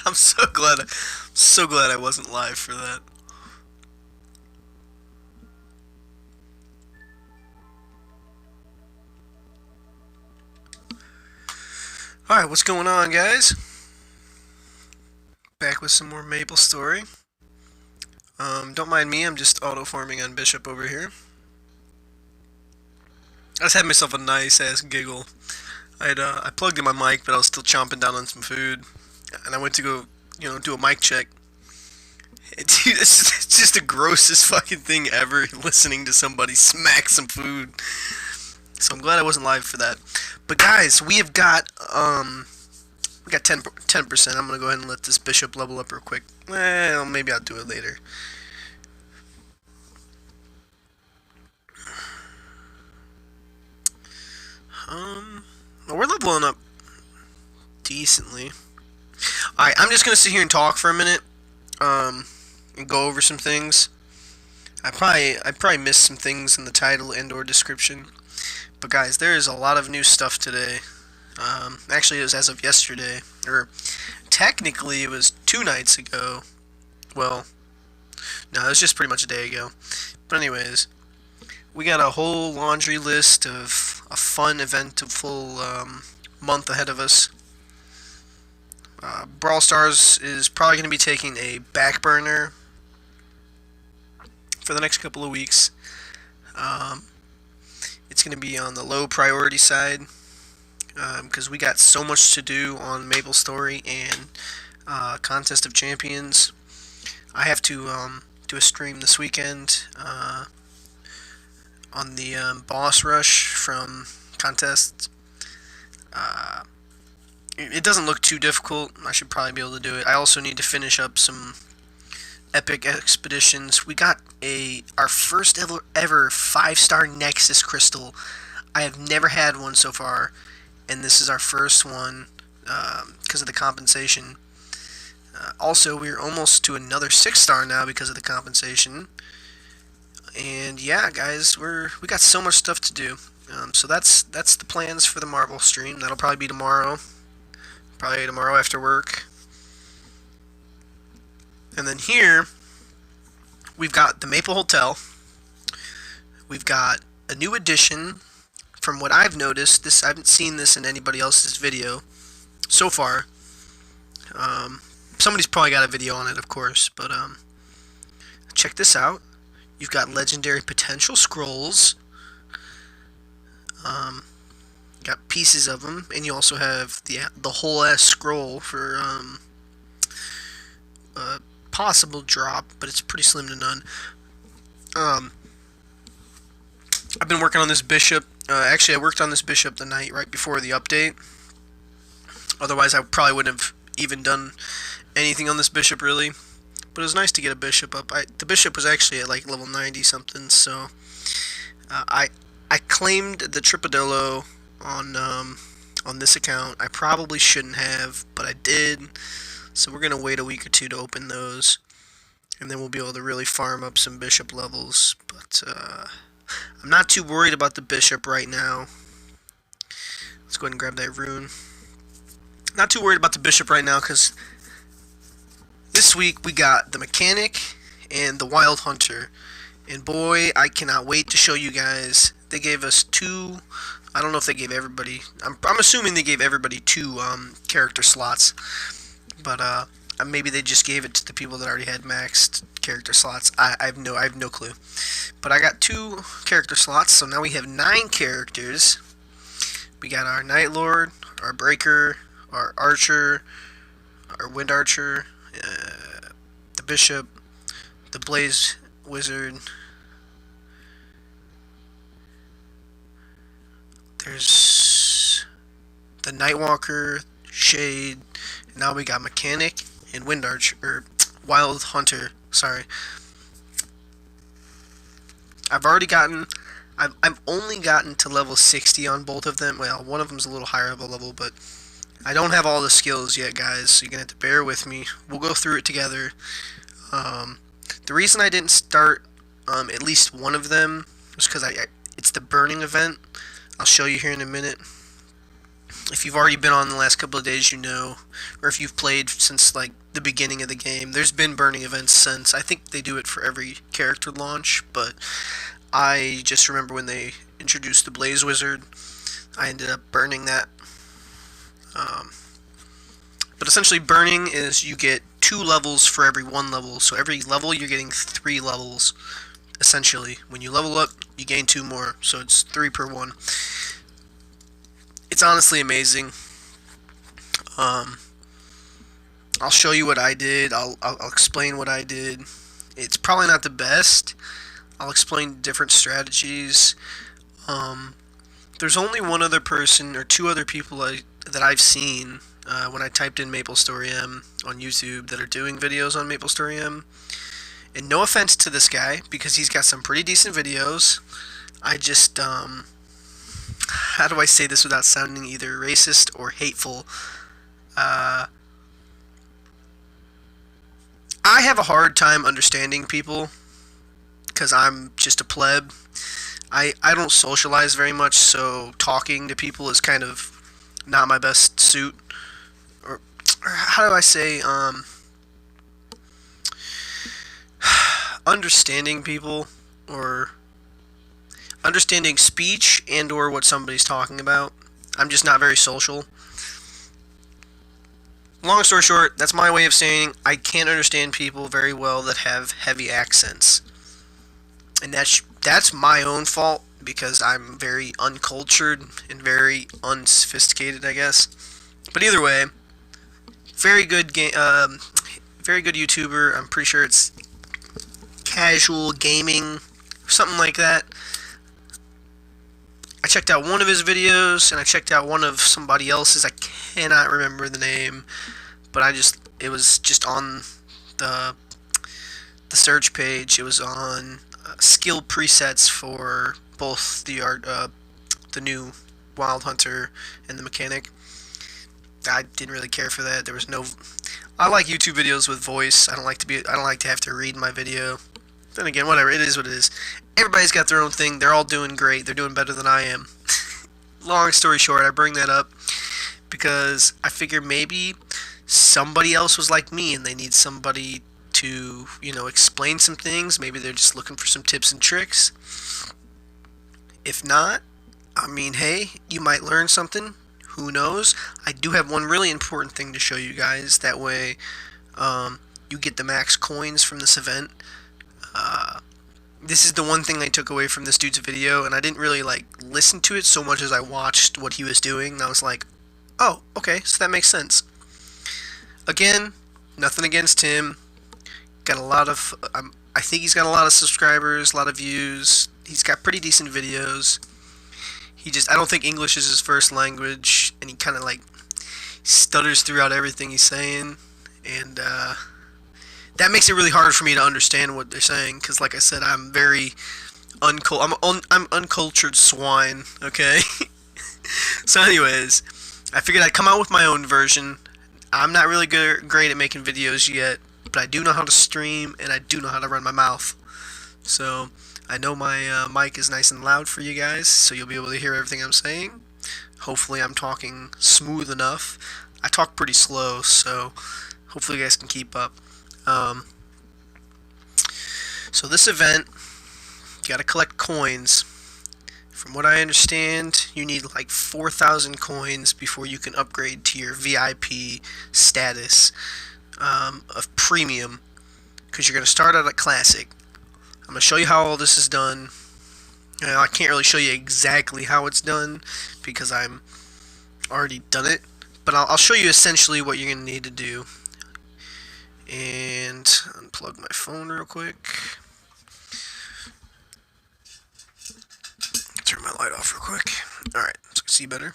I'm so glad I wasn't live for that. All right, what's going on, guys? Back with some more MapleStory. Don't mind me. I'm just auto farming on Bishop over here. I just had myself a nice ass giggle. I plugged in my mic, but I was still chomping down on some food, and I went to go, do a mic check. Dude, it's just the grossest fucking thing ever. Listening to somebody smack some food. So I'm glad I wasn't live for that. But guys, we got 10%. I'm gonna go ahead and let this bishop level up real quick. Well, maybe I'll do it later. Well, we're leveling up decently. Alright, I'm just gonna sit here and talk for a minute, and go over some things. I probably missed some things in the title and/or description. But guys, there is a lot of new stuff today. Actually, it was as of yesterday, or technically it was 2 nights ago. Well, no, it was just pretty much a day ago. But anyways, we got a whole laundry list of a fun, eventful month ahead of us. Brawl Stars is probably going to be taking a back burner for the next couple of weeks. It's going to be on the low priority side because we got so much to do on MapleStory and Contest of Champions. I have to do a stream this weekend on the boss rush from Contest. It doesn't look too difficult. I should probably be able to do it. I also need to finish up some epic expeditions. We got our first ever 5-star Nexus crystal. I have never had one so far, and this is our first one because of the compensation. Also, we're almost to another 6-star now because of the compensation. And yeah, guys, we got so much stuff to do. So that's the plans for the Marvel stream. That'll probably be tomorrow. Probably tomorrow after work. And then here, we've got the Maple Hotel. We've got a new addition. From what I've noticed, I haven't seen this in anybody else's video so far. Somebody's probably got a video on it, of course, but check this out. You've got legendary potential scrolls. Got pieces of them, and you also have the whole ass scroll for possible drop, but it's pretty slim to none. I've been working on this bishop. Actually, I worked on this bishop the night right before the update. Otherwise, I probably wouldn't have even done anything on this bishop, really. But it was nice to get a bishop up. The bishop was actually at like level 90 something, so I claimed the Tripodillo on this account. I probably shouldn't have, but I did. So we're gonna wait a week or two to open those, and then we'll be able to really farm up some bishop levels. But I'm not too worried about the bishop right now. Let's go ahead and grab that rune. Not too worried about the bishop right now because this week we got the mechanic and the wild hunter, and boy, I cannot wait to show you guys. They gave us two. I don't know if they gave everybody. I'm assuming they gave everybody two character slots, but maybe they just gave it to the people that already had maxed character slots. I have no clue. But I got 2 character slots, so now we have 9 characters. We got our Night Lord, our Breaker, our Archer, our Wind Archer, the Bishop, the Blaze Wizard. There's the Nightwalker, Shade. Now we got Mechanic and Wind Archer, or Wild Hunter. Sorry. I've only gotten to level 60 on both of them. Well, one of them's a little higher of a level, but I don't have all the skills yet, guys, so you're going to have to bear with me. We'll go through it together. The reason I didn't start at least one of them was because it's the burning event. I'll show you here in a minute. If you've already been on the last couple of days, you know, or if you've played since like the beginning of the game, there's been burning events since. I think they do it for every character launch, but I just remember when they introduced the Blaze Wizard, I ended up burning that. Um, but essentially, burning is you get 2 levels for every 1 level. So every level, you're getting 3 levels. Essentially, when you level up, you gain 2 more. So it's 3 per 1. It's honestly amazing. Um, I'll show you what I did. I'll explain what I did. It's probably not the best. I'll explain different strategies. Um, there's only one other person or 2 other people that I've seen when I typed in MapleStory M on YouTube that are doing videos on MapleStory M. And no offense to this guy, because he's got some pretty decent videos. I just, how do I say this without sounding either racist or hateful? Uh, I have a hard time understanding people because I'm just a pleb. I don't socialize very much, so talking to people is kind of not my best suit. Or how do I say, understanding people, or understanding speech and or what somebody's talking about. I'm just not very social. Long story short, that's my way of saying I can't understand people very well that have heavy accents. And that's my own fault because I'm very uncultured and very unsophisticated, I guess. But either way, very good very good YouTuber. I'm pretty sure it's Casual Gaming, something like that. I checked out one of his videos, and I checked out one of somebody else's. I cannot remember the name, but it was just on the search page. It was on skill presets for both the new Wild Hunter and the Mechanic. I didn't really care for that. There was no. I like YouTube videos with voice. I don't like to have to read my video. Then again, whatever. It is what it is. Everybody's got their own thing. They're all doing great. They're doing better than I am. Long story short, I bring that up because I figure maybe somebody else was like me and they need somebody to, explain some things. Maybe they're just looking for some tips and tricks. If not, I mean, hey, you might learn something. Who knows? I do have one really important thing to show you guys. That way, you get the max coins from this event. This is the one thing I took away from this dude's video, and I didn't really listen to it so much as I watched what he was doing, and I was like, oh, okay, so that makes sense. Again, nothing against him. Got a lot of, I think he's got a lot of subscribers, a lot of views. He's got pretty decent videos. I don't think English is his first language, and he kind of stutters throughout everything he's saying, and that makes it really hard for me to understand what they're saying, because like I said, I'm very I'm uncultured swine, okay? So anyways, I figured I'd come out with my own version. I'm not really great at making videos yet, but I do know how to stream, and I do know how to run my mouth. So I know my mic is nice and loud for you guys, so you'll be able to hear everything I'm saying. Hopefully I'm talking smooth enough. I talk pretty slow, so hopefully you guys can keep up. So this event, you gotta collect coins. From what I understand, you need 4,000 coins before you can upgrade to your VIP status of premium, because you're gonna start out at classic. I'm gonna show you how all this is done. I can't really show you exactly how it's done because I'm already done it, but I'll show you essentially what you're gonna need to do. And unplug my phone real quick. Turn my light off real quick. Alright, so you can see better.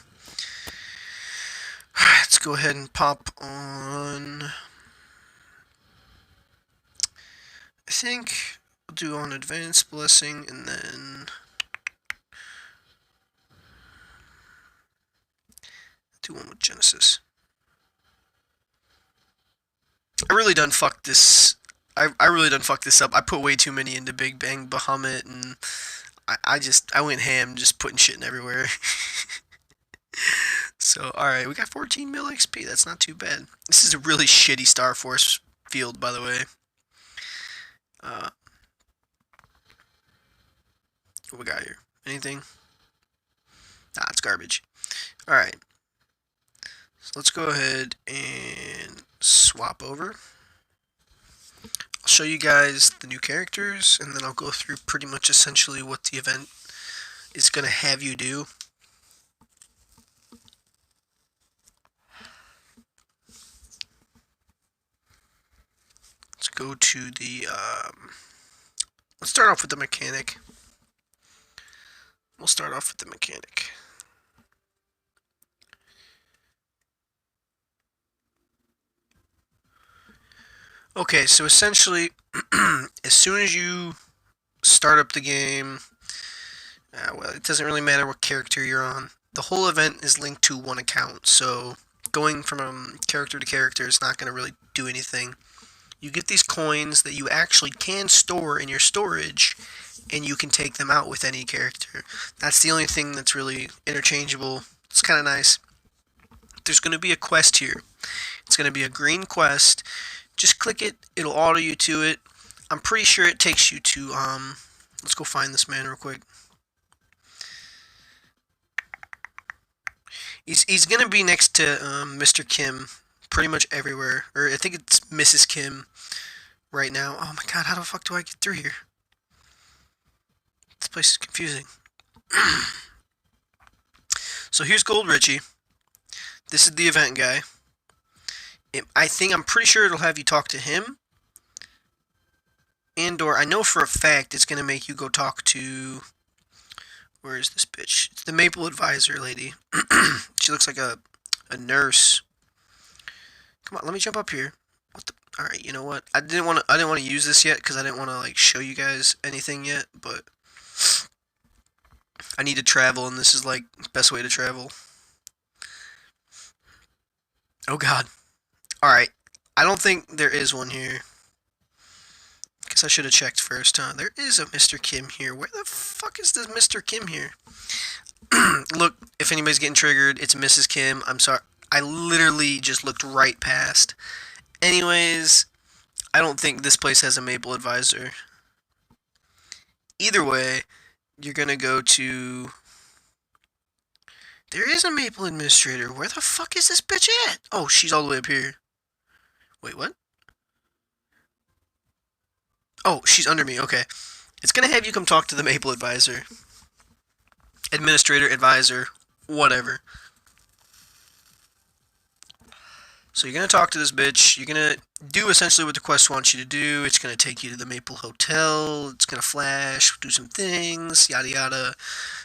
Alright, let's go ahead and pop on. I think we'll do on Advanced Blessing and then do one with Genesis. I really done fucked this. I really done fucked this up. I put way too many into Big Bang Bahamut, and I went ham, just putting shit in everywhere. So, alright, we got 14 mil XP. That's not too bad. This is a really shitty Star Force field, by the way. Uh, what we got here? Anything? Nah, it's garbage. Alright. So let's go ahead and swap over. I'll show you guys the new characters, and then I'll go through pretty much essentially what the event is going to have you do. Let's go to the, let's start off with the mechanic. We'll start off with the mechanic. Okay, so essentially, as soon as you start up the game, well, it doesn't really matter what character you're on. The whole event is linked to one account, so going from character to character is not going to really do anything. You get these coins that you actually can store in your storage, and you can take them out with any character. That's the only thing that's really interchangeable. It's kind of nice. There's going to be a quest here. It's going to be a green quest. Just click it. It'll auto you to it. I'm pretty sure it takes you to, let's go find this man real quick. He's going to be next to Mr. Kim pretty much everywhere. Or I think it's Mrs. Kim right now. Oh my god, how the fuck do I get through here? This place is confusing. So here's Gold Richie. This is the event guy. I'm pretty sure it'll have you talk to him. And/or I know for a fact it's going to make you go talk to... Where is this bitch? It's the Maple Advisor lady. She looks like a nurse. Come on, let me jump up here. What the? All right, you know what? I didn't want to use this yet because I didn't want to like show you guys anything yet, but I need to travel, and this is like the best way to travel. Oh god. All right. I don't think there is one here. Guess I should have checked first, huh? There is a Mr. Kim here. Where the fuck is this Mr. Kim here? Look, if anybody's getting triggered, it's Mrs. Kim. I'm sorry. I literally just looked right past. Anyways, I don't think this place has a Maple Advisor. Either way, you're gonna go to... There is a Maple Administrator. Where the fuck is this bitch at? Oh, she's all the way up here. Wait, what? Oh, she's under me. Okay. It's gonna have you come talk to the Maple Advisor. Administrator, advisor, whatever. So you're gonna talk to this bitch. You're gonna do essentially what the quest wants you to do. It's gonna take you to the Maple Hotel. It's gonna flash, do some things, yada yada.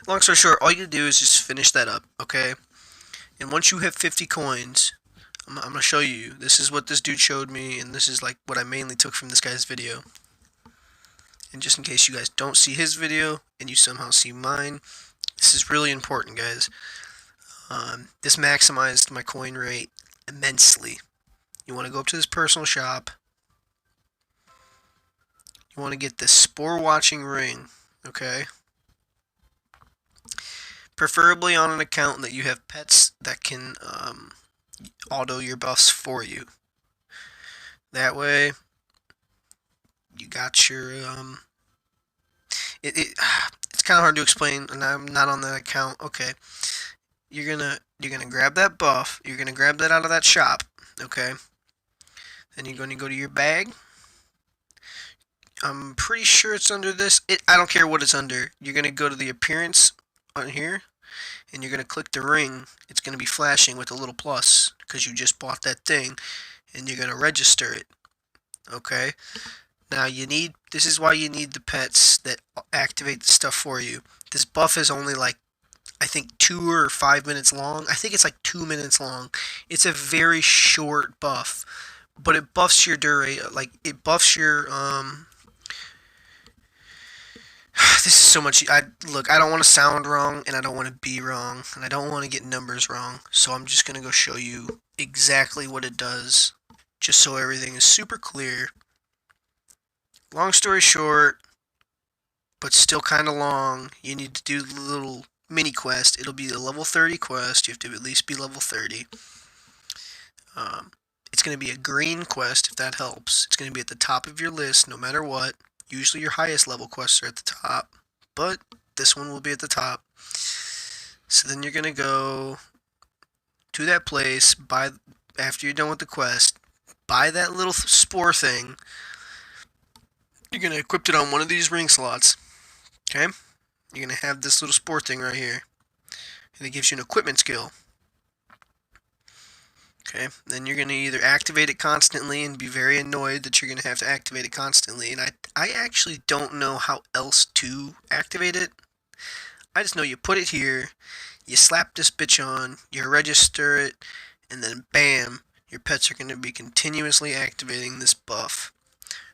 Long story short, all you gotta do is just finish that up, okay? And once you have 50 coins, I'm gonna show you. This is what this dude showed me, and this is like what I mainly took from this guy's video. And just in case you guys don't see his video and you somehow see mine, this is really important, guys. This maximized my coin rate immensely. You want to go up to this personal shop. You want to get this Spore Watching Ring, okay? Preferably on an account that you have pets that can auto your buffs for you. That way, you got your it's kind of hard to explain, and I'm not on that account. Okay, you're gonna grab that buff. You're gonna grab that out of that shop. Okay, then you're gonna go to your bag. I'm pretty sure it's under this. I don't care what it's under. You're gonna go to the appearance on here, and you're gonna click the ring. It's gonna be flashing with a little plus because you just bought that thing, and you're gonna register it. Okay. Now this is why you need the pets that activate the stuff for you. This buff is only like, I think 2 or 5 minutes long. I think it's like 2 minutes long. It's a very short buff, but it buffs your it buffs your, this is so much, look, I don't want to sound wrong, and I don't want to be wrong, and I don't want to get numbers wrong, so I'm just going to go show you exactly what it does, just so everything is super clear. Long story short, but still kind of long, you need to do the little mini quest. It'll be a level 30 quest. You have to at least be level 30. It's going to be a green quest, if that helps. It's going to be at the top of your list no matter what. Usually your highest level quests are at the top, but this one will be at the top. So then you're going to go to that place, after you're done with the quest, buy that little spore thing. You're going to equip it on one of these ring slots. Okay? You're going to have this little spore thing right here. And it gives you an equipment skill. Okay, then you're going to either activate it constantly and be very annoyed that you're going to have to activate it constantly. And I actually don't know how else to activate it. I just know you put it here, you slap this bitch on, you register it, and then bam, your pets are going to be continuously activating this buff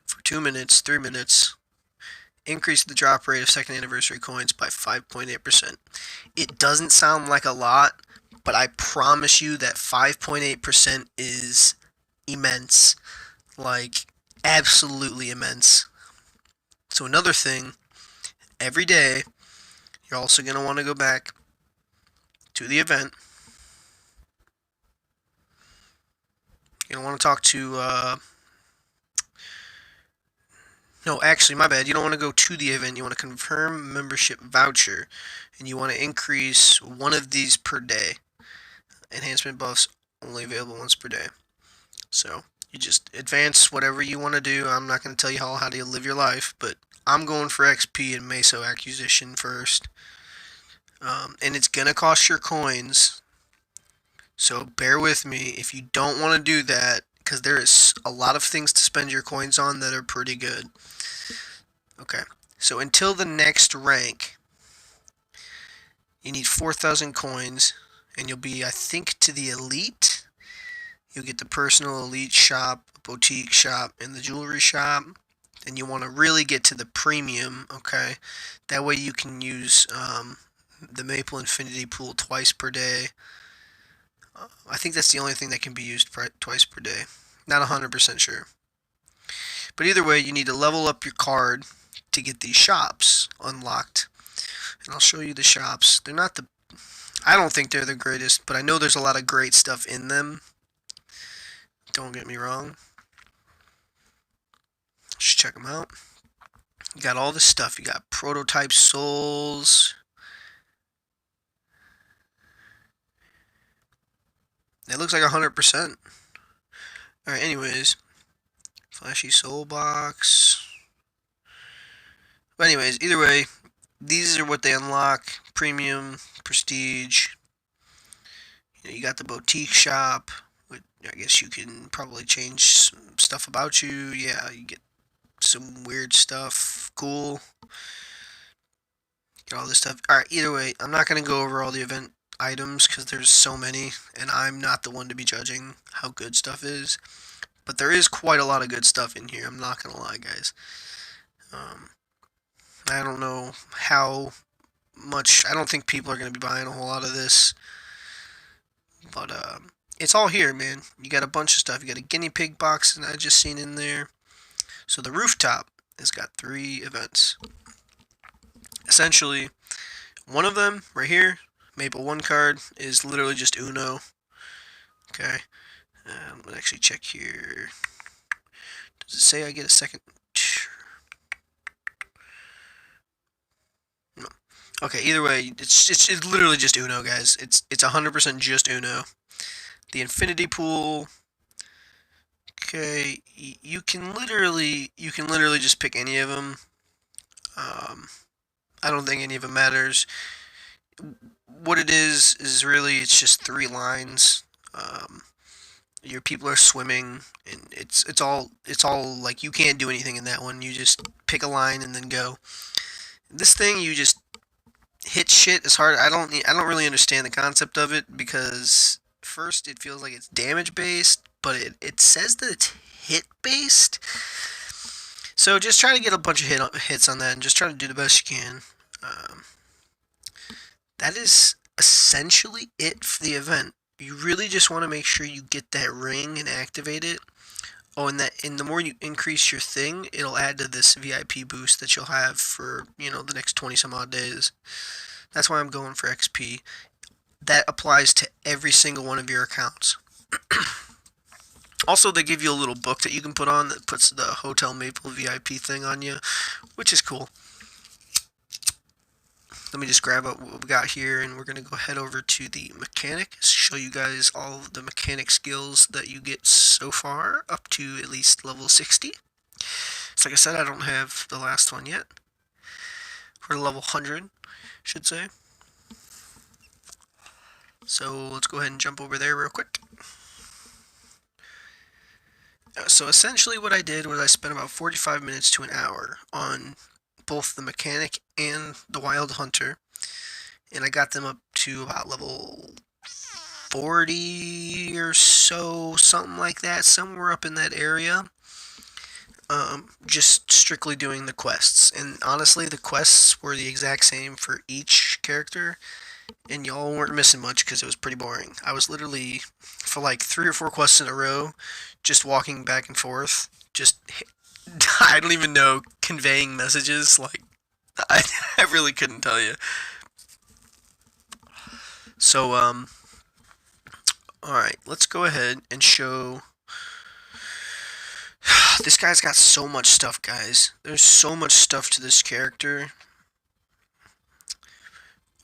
for 2 minutes, 3 minutes. Increase the drop rate of second anniversary coins by 5.8%. It doesn't sound like a lot, but I promise you that 5.8% is immense. Like, absolutely immense. So another thing, every day, you're also going to want to go back to the event. You're going to want to talk to, no, actually, my bad. You don't want to go to the event. You want to confirm membership voucher. And you want to increase one of these per day. Enhancement buffs only available once per day. So you just advance whatever you want to do. I'm not going to tell you how to live your life, but I'm going for XP and Meso acquisition first. And it's going to cost your coins. So bear with me if you don't want to do that, because there is a lot of things to spend your coins on that are pretty good. Okay, so until the next rank, you need 4,000 coins. And you'll be, I think, to the elite. You'll get the personal elite shop, boutique shop, and the jewelry shop. And you want to really get to the premium, okay? That way you can use the Maple Infinity Pool twice per day. I think that's the only thing that can be used twice per day. Not 100% sure. But either way, you need to level up your card to get these shops unlocked. And I'll show you the shops. They're not the... I don't think they're the greatest, but I know there's a lot of great stuff in them. Don't get me wrong. Just check them out. You got all this stuff. You got prototype souls. It looks like 100%. Alright, anyways. Flashy soul box. But anyways, either way, these are what they unlock. Premium, prestige. You got the boutique shop. I guess you can probably change some stuff about you. Yeah, you get some weird stuff. Cool. Get all this stuff. Alright, either way, I'm not going to go over all the event items because there's so many, and I'm not the one to be judging how good stuff is. But there is quite a lot of good stuff in here. I'm not going to lie, guys. I don't know how much. I don't think people are going to be buying a whole lot of this. But it's all here, man. You got a bunch of stuff. You got a guinea pig box that I just seen in there. So the rooftop has got 3 events. Essentially, one of them, right here, Maple 1 card, is literally just Uno. Okay. I'm going to actually check here. Does it say I get a second? No. Okay, either way, it's literally just Uno, guys. It's 100% just Uno. The Infinity Pool. Okay, you can literally just pick any of them. I don't think any of them matters. What it is really it's just 3 lines. Your people are swimming, and it's all like you can't do anything in that one. You just pick a line and then go. This thing you just hit shit as hard. I don't really understand the concept of it because first it feels like it's damage based, but it says that it's hit based. So just try to get a bunch of hits on that and just try to do the best you can. That is essentially it for the event. You really just want to make sure you get that ring and activate it. Oh, and the more you increase your thing, it'll add to this VIP boost that you'll have for, the next 20 some odd days. That's why I'm going for XP. That applies to every single one of your accounts. Also, they give you a little book that you can put on that puts the Hotel Maple VIP thing on you, which is cool. Let me just grab up what we got here, and we're going to go head over to the mechanic, show you guys all of the mechanic skills that you get so far, up to at least level 60. So like I said, I don't have the last one yet. We're level 100, should say. So let's go ahead and jump over there real quick. So essentially what I did was I spent about 45 minutes to an hour on both the mechanic and the wild hunter, and I got them up to about level 40 or so, something like that, somewhere up in that area. Just strictly doing the quests, and honestly the quests were the exact same for each character, and y'all weren't missing much because it was pretty boring. I was literally, for like 3 or 4 quests in a row, just walking back and forth, just, I don't even know, conveying messages, like, I really couldn't tell you. So, alright, let's go ahead and show. This guy's got so much stuff, guys. There's so much stuff to this character.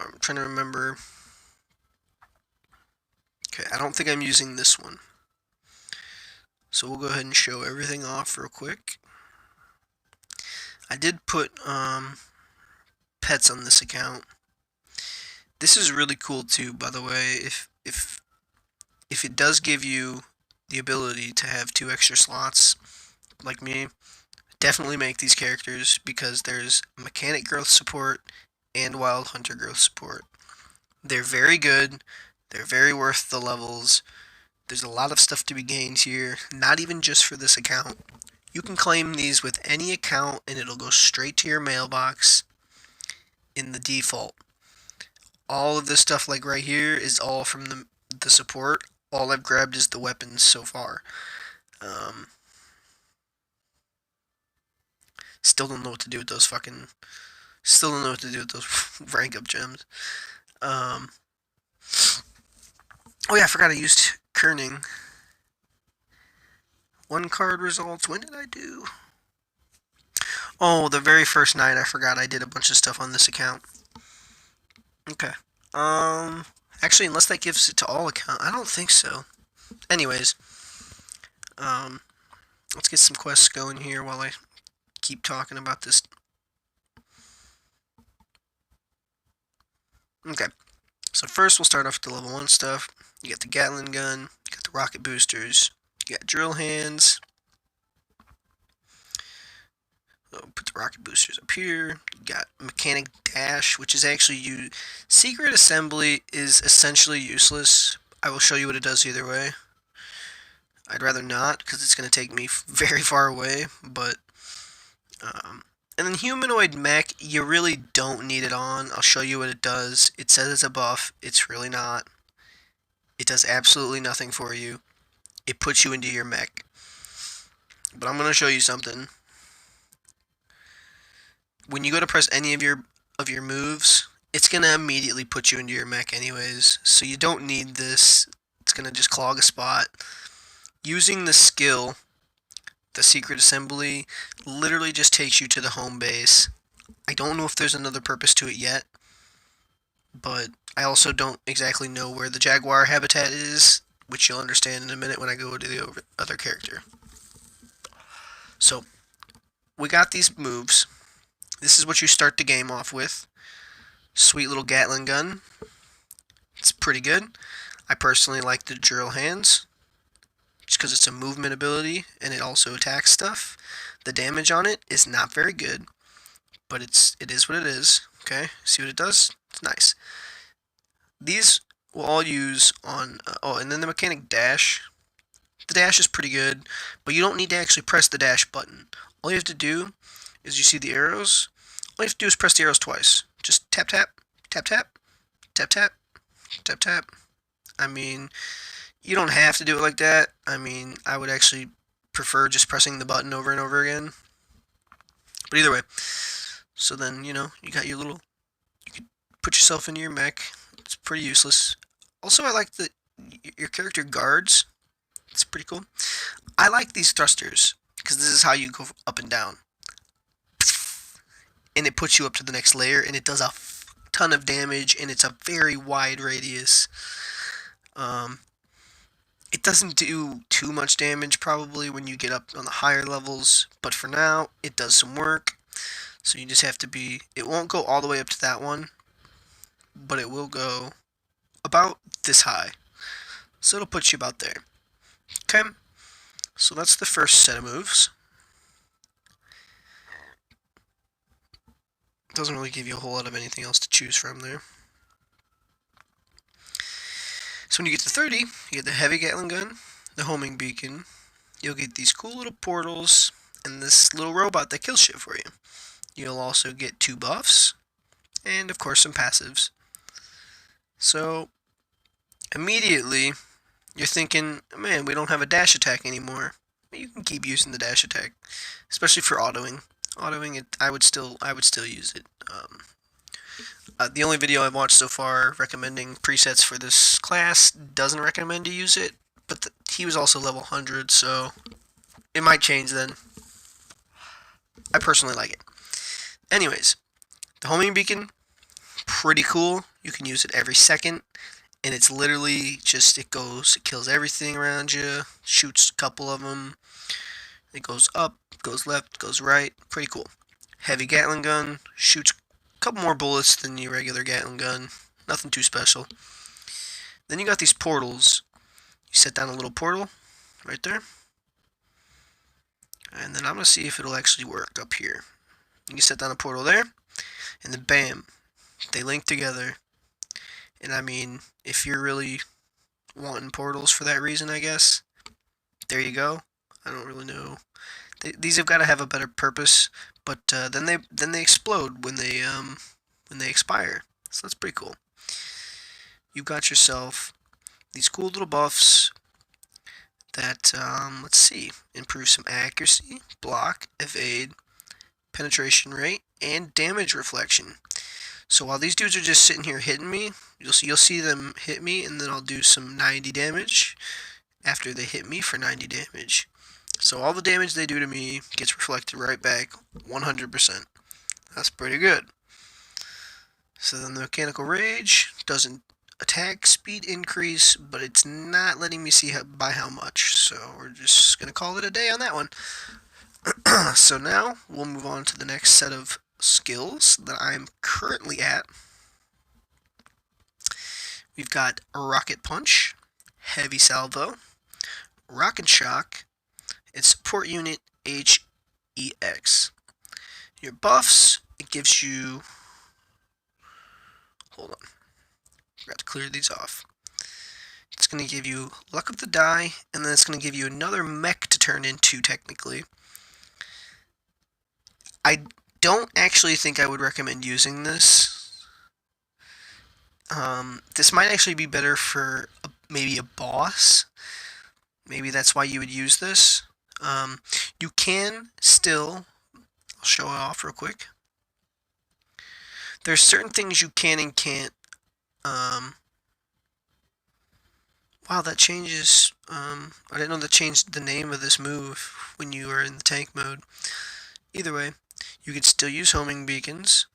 I'm trying to remember. Okay, I don't think I'm using this one. So we'll go ahead and show everything off real quick. I did put pets on this account. This is really cool too, by the way. If it does give you the ability to have 2 extra slots, like me, definitely make these characters, because there's mechanic growth support and wild hunter growth support. They're very good. They're very worth the levels. There's a lot of stuff to be gained here, not even just for this account. You can claim these with any account and it'll go straight to your mailbox in the default. All of this stuff, like right here, is all from the support. All I've grabbed is the weapons so far. Still don't know what to do with those Still don't know what to do with those rank up gems. Oh yeah, I forgot I used Kerning. 1 card results. When did I do? Oh, the very first night. I forgot I did a bunch of stuff on this account. Okay. Actually, unless that gives it to all accounts, I don't think so. Anyways, let's get some quests going here while I keep talking about this. Okay. So first we'll start off with the level 1 stuff. You got the Gatling gun, you got the rocket boosters, you got drill hands. Put the rocket boosters up here. You got mechanic dash, which is actually secret assembly is essentially useless. I will show you what it does either way. I'd rather not, because it's going to take me very far away, but and then humanoid mech, you really don't need it on. I'll show you what it does. It says it's a buff. It's really not. It does absolutely nothing for you. It puts you into your mech. But I'm going to show you something. When you go to press any of your moves, it's going to immediately put you into your mech anyways. So you don't need this. It's going to just clog a spot. Using the skill, the secret assembly, literally just takes you to the home base. I don't know if there's another purpose to it yet, but I also don't exactly know where the Jaguar habitat is, which you'll understand in a minute when I go to the other character. So, we got these moves. This is what you start the game off with. Sweet little Gatling gun. It's pretty good. I personally like the drill hands, just because it's a movement ability and it also attacks stuff. The damage on it is not very good, but it is what it is. Okay, see what it does? It's nice. These will all use on and then the mechanic dash. The dash is pretty good, but you don't need to actually press the dash button. All you have to do is, you see the arrows? All you have to do is press the arrows twice. Just tap tap, tap tap, tap tap, tap tap. I mean, you don't have to do it like that. I mean, I would actually prefer just pressing the button over and over again. But either way, so then, you got your little, you could put yourself into your mech. It's pretty useless. Also, I like that your character guards. It's pretty cool. I like these thrusters because this is how you go up and down. And it puts you up to the next layer, and it does a ton of damage, and it's a very wide radius. It doesn't do too much damage probably when you get up on the higher levels, but for now, it does some work. So you just have to be, it won't go all the way up to that one, but it will go about this high. So it'll put you about there. Okay, so that's the first set of moves. Doesn't really give you a whole lot of anything else to choose from there. So when you get to 30, you get the heavy Gatling gun, the homing beacon, you'll get these cool little portals, and this little robot that kills shit for you. You'll also get 2 buffs, and of course some passives. So immediately, you're thinking, man, we don't have a dash attack anymore. You can keep using the dash attack, especially for autoing. Autoing it, I would still use it. The only video I've watched so far recommending presets for this class doesn't recommend to use it, but he was also level 100, so it might change then. I personally like it. Anyways, the homing beacon, pretty cool. You can use it every second, and it's literally just, it kills everything around you, shoots a couple of them. It goes up, goes left, goes right, pretty cool. Heavy Gatling gun, shoots a couple more bullets than your regular Gatling gun, nothing too special. Then you got these portals. You set down a little portal right there, and then I'm going to see if it'll actually work up here. You set down a portal there, and then bam, they link together. And I mean, if you're really wanting portals for that reason, I guess, there you go. I don't really know. These have got to have a better purpose, but then they explode when they expire. So that's pretty cool. You've got yourself these cool little buffs that let's see, improve some accuracy, block, evade, penetration rate, and damage reflection. So while these dudes are just sitting here hitting me, you'll see them hit me, and then I'll do some 90 damage after they hit me for 90 damage. So all the damage they do to me gets reflected right back 100%. That's pretty good. So then the mechanical rage doesn't attack speed increase, but it's not letting me see by how much. So we're just going to call it a day on that one. So now we'll move on to the next set of skills that I'm currently at. We've got Rocket Punch, Heavy Salvo, Rocket Shock, and Support Unit HEX. Your buffs, it gives you, hold on, forgot to clear these off. It's going to give you Luck of the Die, and then it's going to give you another mech to turn into, technically. I don't actually think I would recommend using this. This might actually be better for maybe a boss. Maybe that's why you would use this. You can still, I'll show it off real quick. There's certain things you can and can't. Wow, that changes. I didn't know that changed the name of this move when you are in the tank mode. Either way, you can still use homing beacons.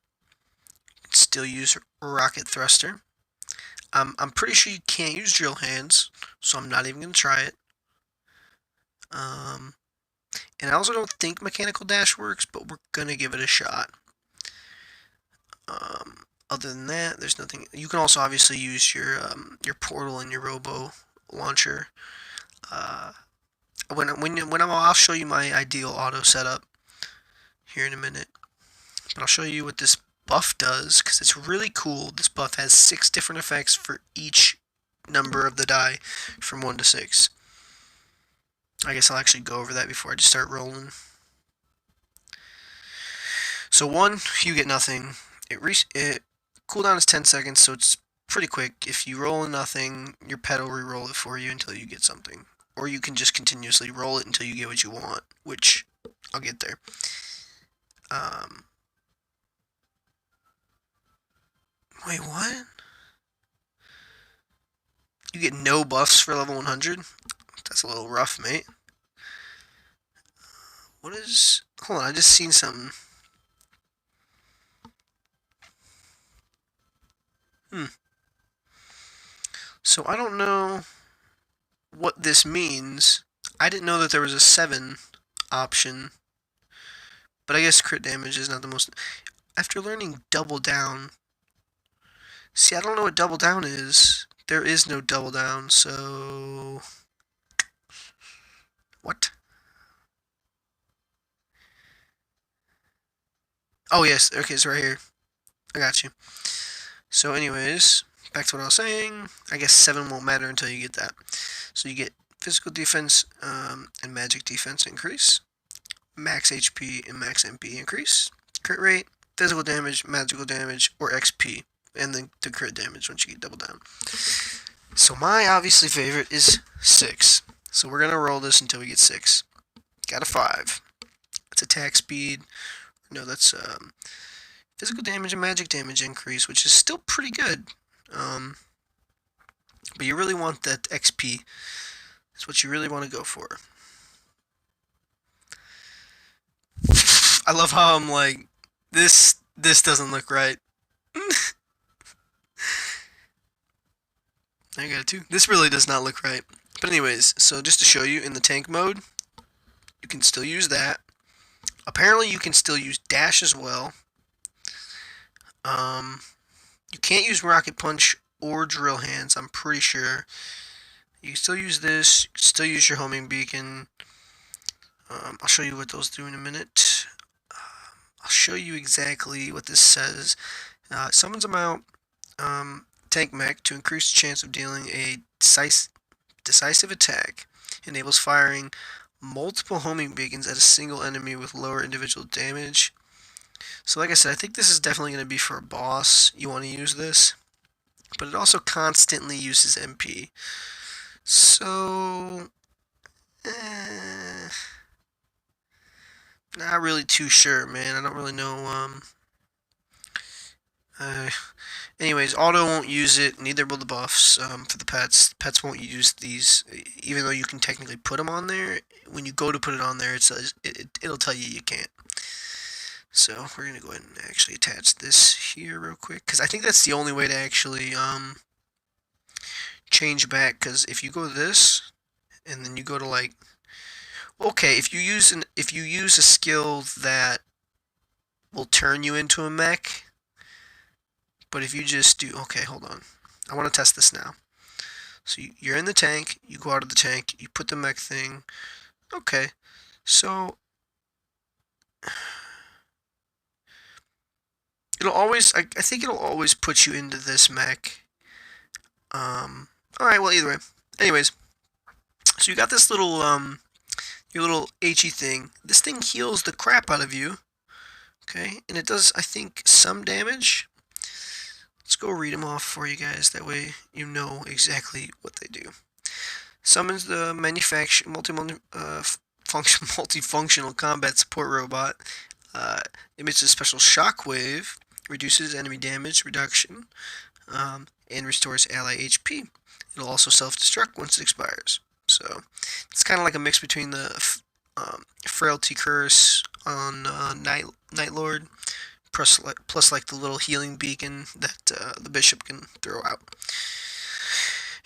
You can still use rocket thruster. I'm pretty sure you can't use drill hands, so I'm not even going to try it. And I also don't think mechanical dash works, but we're going to give it a shot. Other than that, there's nothing. You can also obviously use your portal and your robo launcher. I'll show you my ideal auto setup here in a minute. But I'll show you what this buff does, because it's really cool. This buff has 6 different effects for each number of the die from 1 to 6. I guess I'll actually go over that before I just start rolling. So 1, you get nothing. It cooldown is 10 seconds, so it's pretty quick. If you roll nothing, your pet will re-roll it for you until you get something. Or you can just continuously roll it until you get what you want, which I'll get there. Wait, what? You get no buffs for level 100? That's a little rough, mate. What is... Hold on, I just seen something. So I don't know what this means. I didn't know that there was a 7 option. But I guess crit damage is not the most... After learning double down... See, I don't know what double down is. There is no double down, so... What? Oh, yes. Okay, it's right here. I got you. So anyways, back to what I was saying. I guess 7 won't matter until you get that. So you get physical defense and magic defense increase. Max HP and max MP increase. Crit rate, physical damage, magical damage, or XP. And then the crit damage once you get double down. So my obviously favorite is 6. So we're going to roll this until we get 6. Got a 5. That's attack speed. No, that's physical damage and magic damage increase, which is still pretty good. But you really want that XP. That's what you really want to go for. I love how I'm like, this doesn't look right. I got it too. This really does not look right. But anyways, so just to show you, in the tank mode, you can still use that. Apparently you can still use dash as well. You can't use rocket punch or drill hands, I'm pretty sure. You can still use this. You can still use your homing beacon. I'll show you what those do in a minute. I'll show you exactly what this says. Summons them out. Tank mech to increase the chance of dealing a decisive attack. Enables firing multiple homing beacons at a single enemy with lower individual damage. So like I said, I think this is definitely going to be for a boss. You want to use this. But it also constantly uses MP. So... not really too sure, man. I don't really know. Anyways, auto won't use it. Neither will the buffs for the pets. Pets won't use these, even though you can technically put them on there. When you go to put it on there, it'll tell you can't. So we're gonna go ahead and actually attach this here real quick, because I think that's the only way to actually change back. Because if you go to this, and then you go to like, okay, if you use a skill that will turn you into a mech, but if you just do, okay, hold on, I want to test this now. So you're in the tank, you go out of the tank, you put the mech thing. Okay, so it'll always, I think it'll always put you into this mech. Alright, well, either way. Anyways, so you got this little, your little HE thing. This thing heals the crap out of you. Okay, and it does, I think, some damage. Let's go read them off for you guys. That way you know exactly what they do. Summons the multifunctional combat support robot. Emits a special shockwave. Reduces enemy damage reduction. And restores ally HP. It'll also self-destruct once it expires. So it's kind of like a mix between the Frailty Curse on Night Lord, plus like the little healing beacon that the bishop can throw out.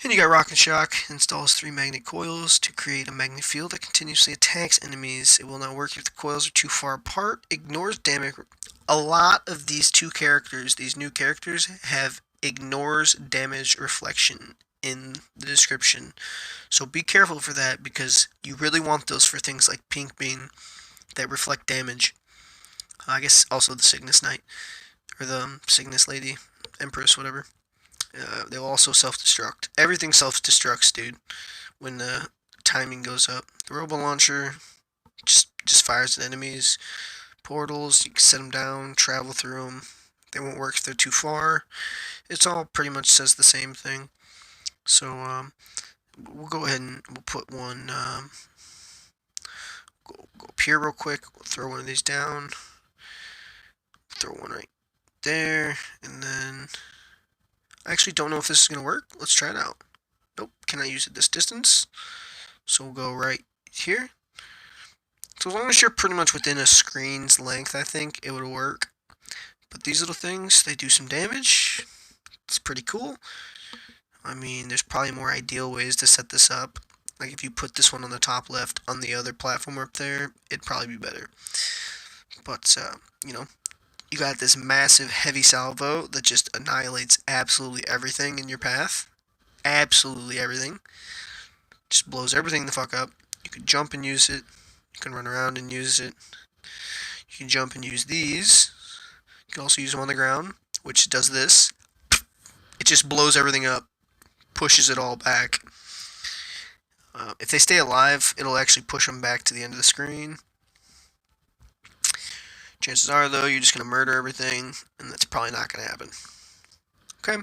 And you got Rocket Shock. Installs 3 magnet coils to create a magnet field that continuously attacks enemies. It will not work if the coils are too far apart. Ignores damage. A lot of these new characters, have ignores damage reflection in the description. So be careful for that, because you really want those for things like Pink Bean that reflect damage. I guess also the Cygnus Knight, or the Cygnus Lady, Empress, whatever. They'll also self-destruct. Everything self-destructs, dude, when the timing goes up. The Robo Launcher just fires at enemies. Portals, you can set them down, travel through them. They won't work if they're too far. It's all pretty much says the same thing. So we'll go ahead and we'll put one, go up here real quick. We'll throw one of these down. Throw one right there, and then I actually don't know if this is going to work. Let's try it out. Nope, cannot use it this distance. So we'll go right here. So as long as you're pretty much within a screen's length, I think it would work. But these little things, they do some damage. It's pretty cool. I mean, there's probably more ideal ways to set this up. Like if you put this one on the top left on the other platform up there, it'd probably be better. But, you know, you got this massive heavy salvo that just annihilates absolutely everything in your path. Absolutely everything. Just blows everything the fuck up. You can jump and use it. You can run around and use it. You can jump and use these. You can also use them on the ground, which does this. It just blows everything up. Pushes it all back. If they stay alive, it'll actually push them back to the end of the screen. Chances are, though, you're just going to murder everything, and that's probably not going to happen. Okay.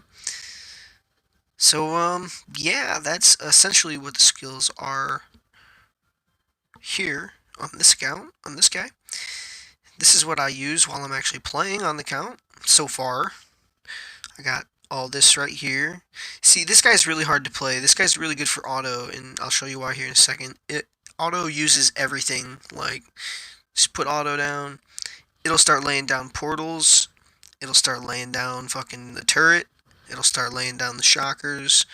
So, yeah, that's essentially what the skills are here on this account, on this guy. This is what I use while I'm actually playing on the account so far. I got all this right here. See, this guy's really hard to play. This guy's really good for auto, and I'll show you why here in a second. Auto uses everything. Like, just put auto down. It'll start laying down portals. It'll start laying down fucking the turret. It'll start laying down the shockers.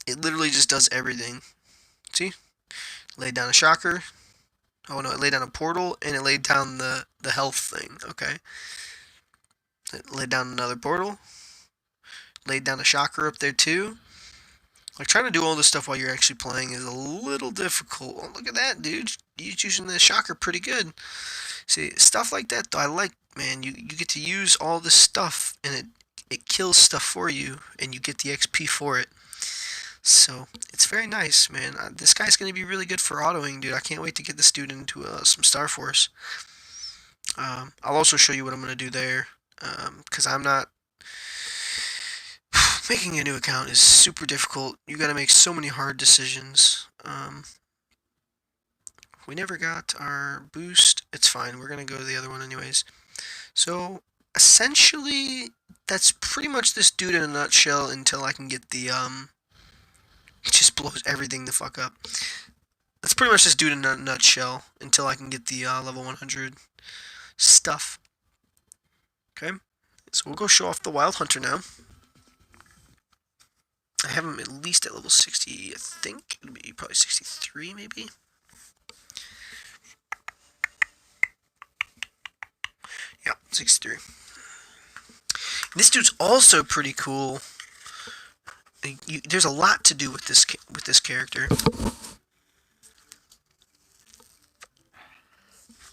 It literally just does everything. See? Laid down a shocker. Oh no, it laid down a portal, and it laid down the health thing. Okay. It laid down another portal. Laid down a shocker up there too. Like, trying to do all this stuff while you're actually playing is a little difficult. Oh, look at that, dude. You're using the shocker pretty good. See, stuff like that, though, I like, man. You get to use all this stuff, and it kills stuff for you, and you get the XP for it. So, it's very nice, man. This guy's going to be really good for autoing, dude. I can't wait to get this dude into some Star Force. I'll also show you what I'm going to do there, because I'm not... Making a new account is super difficult. You got to make so many hard decisions. We never got our boost. It's fine. We're going to go to the other one anyways. So, essentially, that's pretty much this dude in a nutshell until I can get the, it just blows everything the fuck up. That's pretty much this dude in a nutshell until I can get the level 100 stuff. Okay? So we'll go show off the Wild Hunter now. I have him at least at level 60, I think. It'll be probably 63, maybe. Yeah, 63. This dude's also pretty cool. There's a lot to do with this character.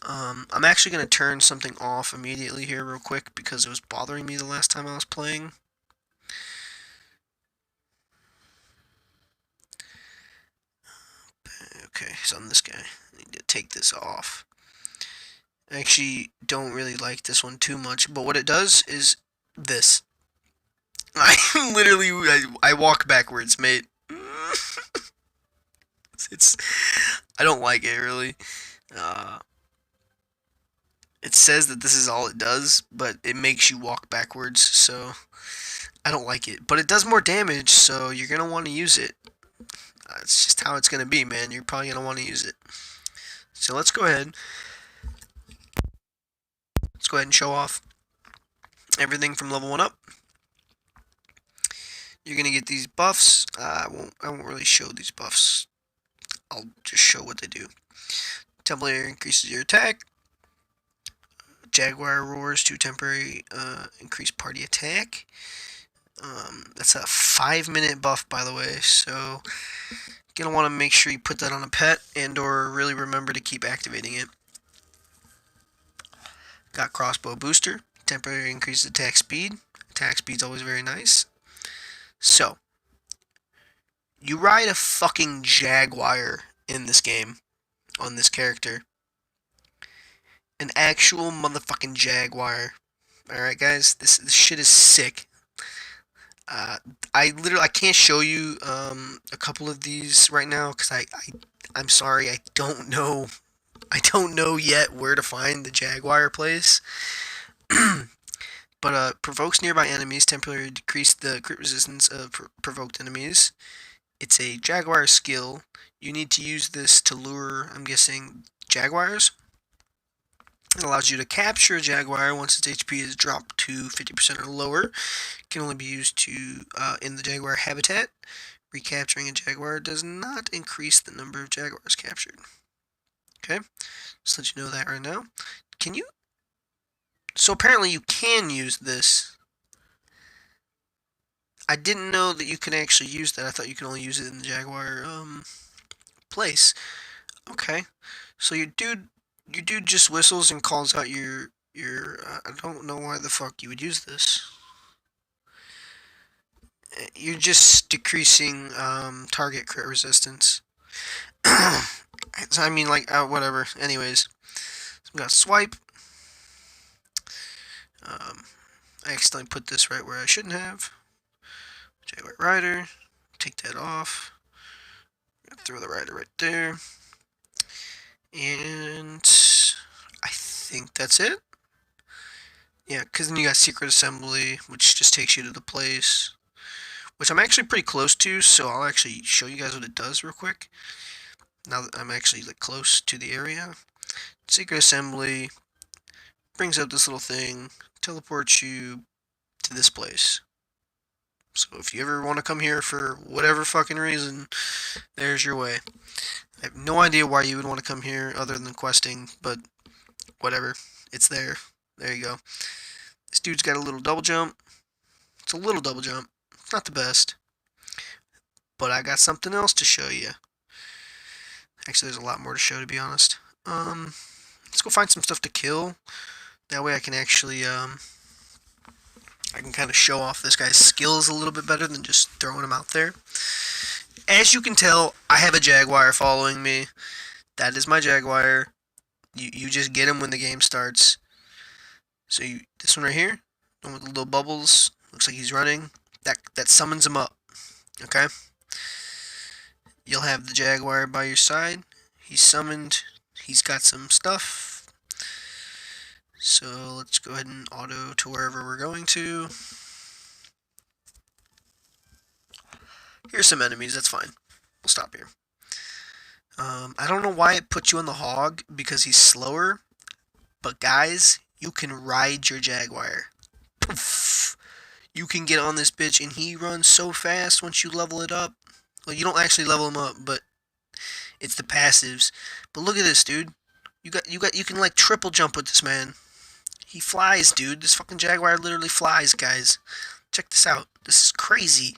I'm actually going to turn something off immediately here real quick because it was bothering me the last time I was playing. Okay, so I'm this guy. I need to take this off. I actually don't really like this one too much, but what it does is this. I literally, I walk backwards, mate. I don't like it, really. It says that this is all it does, but it makes you walk backwards, so I don't like it. But it does more damage, so you're going to want to use it. It's just how it's going to be, man. You're probably going to want to use it. So let's go ahead. Let's go ahead and show off everything from level 1 up. You're going to get these buffs. I won't really show these buffs. I'll just show what they do. Temporary increases your attack. Jaguar roars to temporary increase party attack. That's a 5-minute buff, by the way, so you're going to want to make sure you put that on a pet and or really remember to keep activating it. Got crossbow booster. Temporary increases attack speed. Attack speed's always very nice. So, you ride a fucking Jaguar in this game on this character. An actual motherfucking Jaguar. Alright, guys? This shit is sick. I can't show you a couple of these right now because I'm sorry, I don't know yet where to find the Jaguar place. but provokes nearby enemies, temporarily decrease the crit resistance of provoked enemies. It's a Jaguar skill. You need to use this to lure, I'm guessing, Jaguars. It allows you to capture a Jaguar once its HP is dropped to 50% or lower. It can only be used to in the Jaguar habitat. Recapturing a Jaguar does not increase the number of Jaguars captured. Okay, just let you know that right now. Can you? So apparently you can use this. I didn't know that you can actually use that. I thought you could only use it in the Jaguar place. Okay, so your dude just whistles and calls out your I don't know why the fuck you would use this. You're just decreasing target crit resistance. I mean, like, whatever. Anyways, so we got swipe. I accidentally put this right where I shouldn't have. Jaguar Rider. Take that off. Throw the rider right there. And I think that's it. Yeah, because then you got Secret Assembly, which just takes you to the place, which I'm actually pretty close to, so I'll actually show you guys what it does real quick. Now that I'm actually like close to the area. Secret Assembly brings up this little thing, teleports you to this place. So if you ever want to come here for whatever fucking reason, there's your way. I have no idea why you would want to come here other than questing, but whatever. It's there. There you go. This dude's got a little double jump. It's a little double jump. It's not the best. But I got something else to show you. Actually, there's a lot more to show, to be honest. Let's go find some stuff to kill. That way I can actually, I can kind of show off this guy's skills a little bit better than just throwing him out there. As you can tell, I have a Jaguar following me. That is my Jaguar. You just get him when the game starts. So this one right here, the one with the little bubbles, looks like he's running. That summons him up. Okay? You'll have the Jaguar by your side. He's summoned. He's got some stuff. So let's go ahead and auto to wherever we're going to. Here's some enemies, that's fine. We'll stop here. I don't know why it puts you on the hog, because he's slower. But guys, you can ride your Jaguar. Poof! You can get on this bitch, and he runs so fast once you level it up. Well, you don't actually level him up, but it's the passives. But look at this, dude. You can like triple jump with this man. He flies, dude. This fucking Jaguar literally flies, guys. Check this out. This is crazy.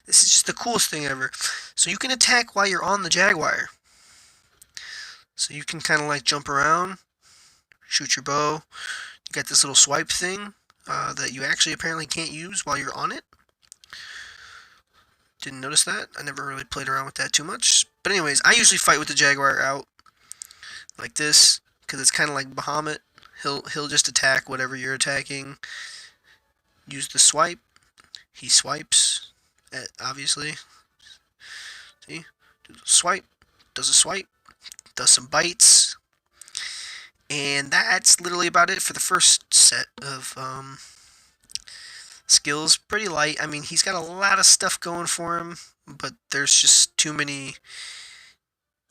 This is just the coolest thing ever. So you can attack while you're on the Jaguar. So you can kind of like jump around, shoot your bow. You got this little swipe thing that you actually apparently can't use while you're on it. Didn't notice that. I never really played around with that too much. But anyways, I usually fight with the Jaguar out like this because it's kind of like Bahamut. He'll just attack whatever you're attacking. Use the swipe. He swipes, obviously. See? Swipe. Does a swipe. Does some bites. And that's literally about it for the first set of skills. Pretty light. I mean, he's got a lot of stuff going for him, but there's just too many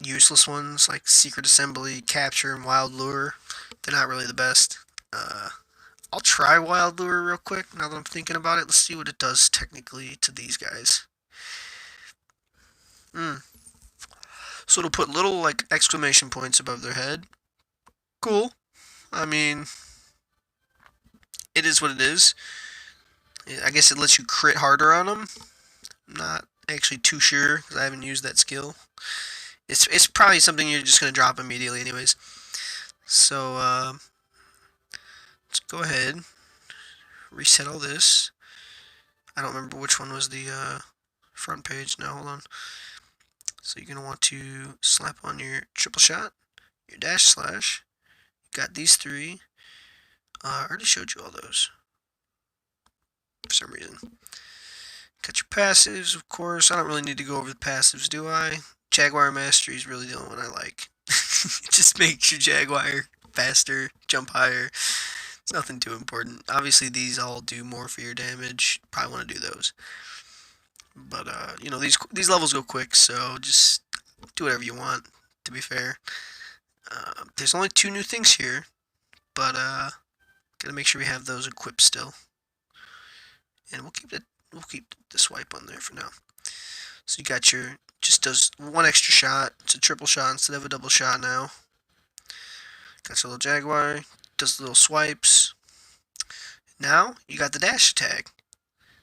useless ones like Secret Assembly, Capture, and Wild Lure. They're not really the best. I'll try Wild Lure real quick now that I'm thinking about it. Let's see what it does technically to these guys. So it'll put little like exclamation points above their head. Cool. I mean, it is what it is. I guess it lets you crit harder on them. I'm not actually too sure because I haven't used that skill. It's probably something you're just going to drop immediately anyways. So, let's go ahead. Reset all this. I don't remember which one was the front page. Now, hold on. So you're going to want to slap on your triple shot, your dash slash. You got these three. I already showed you all those. For some reason. Got your passives, of course. I don't really need to go over the passives, do I? Jaguar Mastery is really the only one I like. It just makes your Jaguar faster, jump higher. It's nothing too important. Obviously, these all do more for your damage. Probably want to do those. But you know, these levels go quick, so just do whatever you want. To be fair, there's only 2 new things here, but gotta make sure we have those equipped still. And we'll keep the swipe on there for now. So you got your just does 1 extra shot. It's a triple shot instead of a double shot now. Got your little Jaguar, does the little swipes. Now you got the dash attack.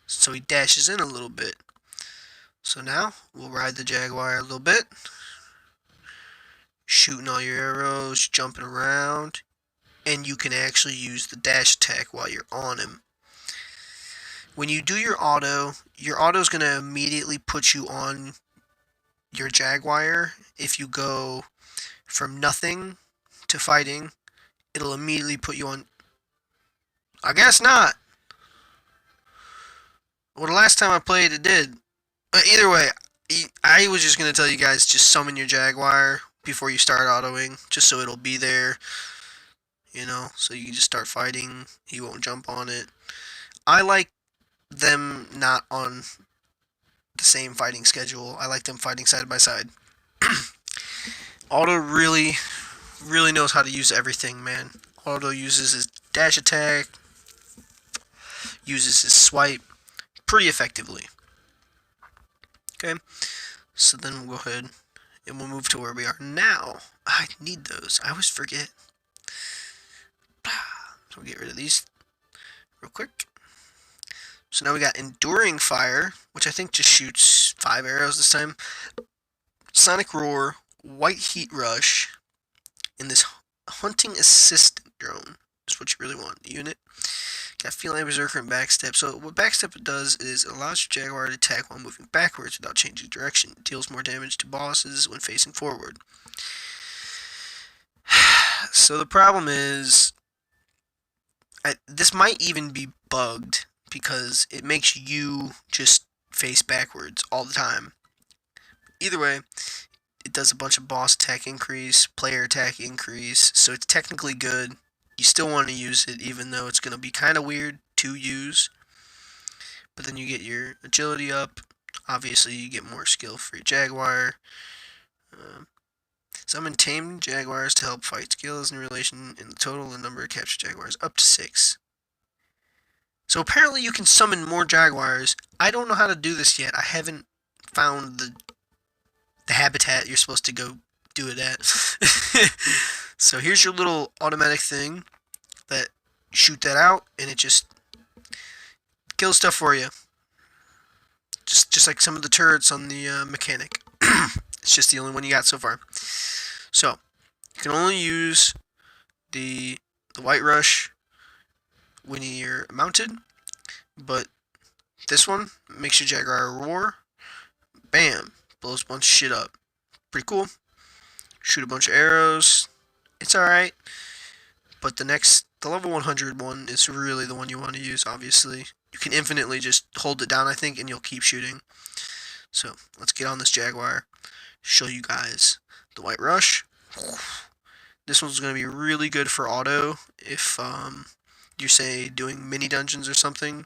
So he dashes in a little bit. So now we'll ride the Jaguar a little bit. Shooting all your arrows, jumping around. And you can actually use the dash attack while you're on him. When you do your auto is going to immediately put you on your Jaguar. If you go from nothing to fighting, it'll immediately put you on. I guess not. Well, the last time I played, it did. Either way, I was just going to tell you guys, just summon your Jaguar before you start autoing, just so it'll be there, you know, so you can just start fighting. He won't jump on it. I like them not on the same fighting schedule. I like them fighting side by side. Auto really knows how to use everything, man. Auto uses his dash attack, uses his swipe pretty effectively. Okay, so then we'll go ahead and we'll move to where we are now. I need those. I always forget. So we'll get rid of these real quick. So now we got Enduring Fire, which I think just shoots 5 arrows this time. Sonic Roar, White Heat Rush, and this Hunting Assistant Drone is what you really want. The unit. Got Feline Berserker and Backstep. So what Backstep does is it allows your Jaguar to attack while moving backwards without changing direction. It deals more damage to bosses when facing forward. So the problem is, this might even be bugged because it makes you just face backwards all the time. Either way, it does a bunch of boss attack increase, player attack increase, so it's technically good. You still want to use it, even though it's going to be kind of weird to use. But then you get your agility up. Obviously, you get more skill for your Jaguar. Summon tamed Jaguars to help fight. Skills in relation in the total the number of captured Jaguars up to 6. So apparently you can summon more Jaguars. I don't know how to do this yet. I haven't found the habitat you're supposed to go do it at. So here's your little automatic thing that shoot that out and it just kills stuff for you. Just like some of the turrets on the mechanic. It's just the only one you got so far. So you can only use the White Rush when you're mounted, but this one makes your Jaguar roar. Bam, blows a bunch of shit up. Pretty cool. Shoot a bunch of arrows. It's alright. But the level 100 one is really the one you want to use, obviously. You can infinitely just hold it down, I think, and you'll keep shooting. So, let's get on this Jaguar. Show you guys the White Rush. This one's going to be really good for auto if you're, say, doing mini dungeons or something,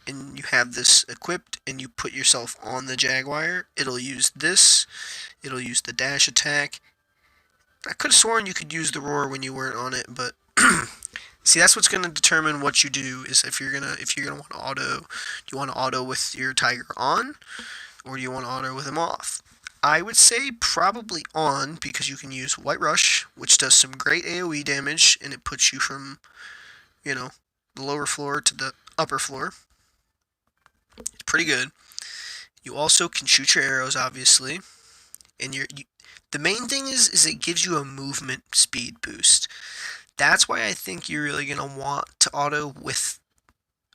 and you have this equipped, and you put yourself on the Jaguar. It'll use this. It'll use the dash attack. I could have sworn you could use the roar when you weren't on it, but see, that's what's going to determine what you do. Is if you're gonna want to auto, do you want to auto with your Tiger on, or do you want to auto with him off? I would say probably on, because you can use White Rush, which does some great AoE damage, and it puts you from, you know, the lower floor to the upper floor. It's pretty good. You also can shoot your arrows, obviously, and the main thing is it gives you a movement speed boost. That's why I think you're really going to want to auto with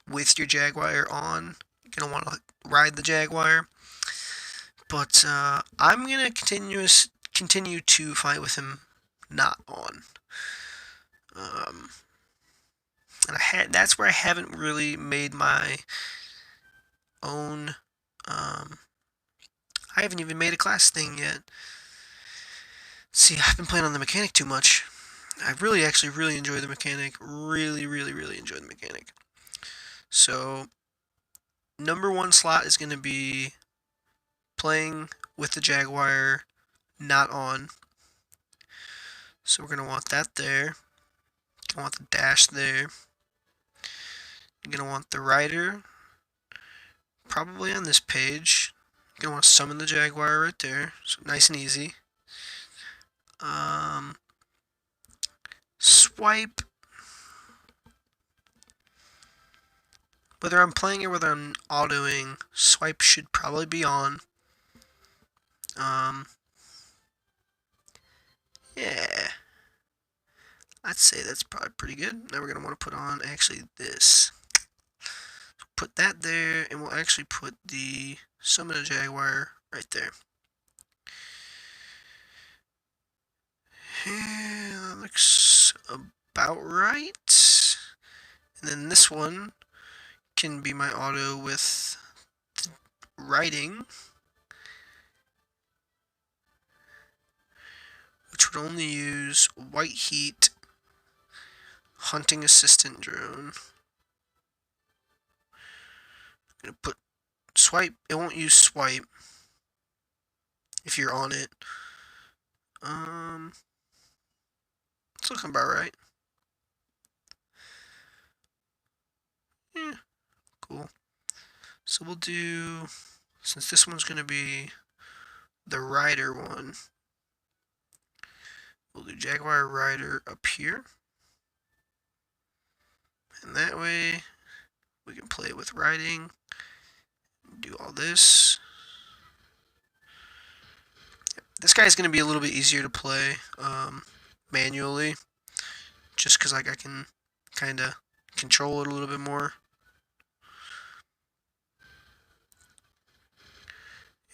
your Jaguar on. You're going to want to ride the Jaguar. But I'm going to continue to fight with him not on. And that's where I haven't really made my own. I haven't even made a class thing yet. See, I've been playing on the mechanic too much. I really actually really enjoy the mechanic. Really enjoy the mechanic. So number one slot is going to be playing with the Jaguar not on. So we're going to want that there. I want the dash there. You're going to want the rider probably on this page. You're going to want to summon the Jaguar right there. So nice and easy. Swipe. Whether I'm playing or whether I'm autoing, swipe should probably be on. Yeah. I'd say that's probably pretty good. Now we're going to want to put on actually this. Put that there, and we'll actually put the summon a Jaguar right there. Yeah, that looks about right. And then this one can be my auto with writing, which would only use white heat hunting assistant drone. I'm gonna put swipe. It won't use swipe if you're on it. It's looking about right. Yeah, cool. So we'll do, since this one's gonna be the Rider one, we'll do Jaguar Rider up here. And that way we can play with riding, do all this. This guy's going to be a little bit easier to play manually, just because like I can kind of control it a little bit more.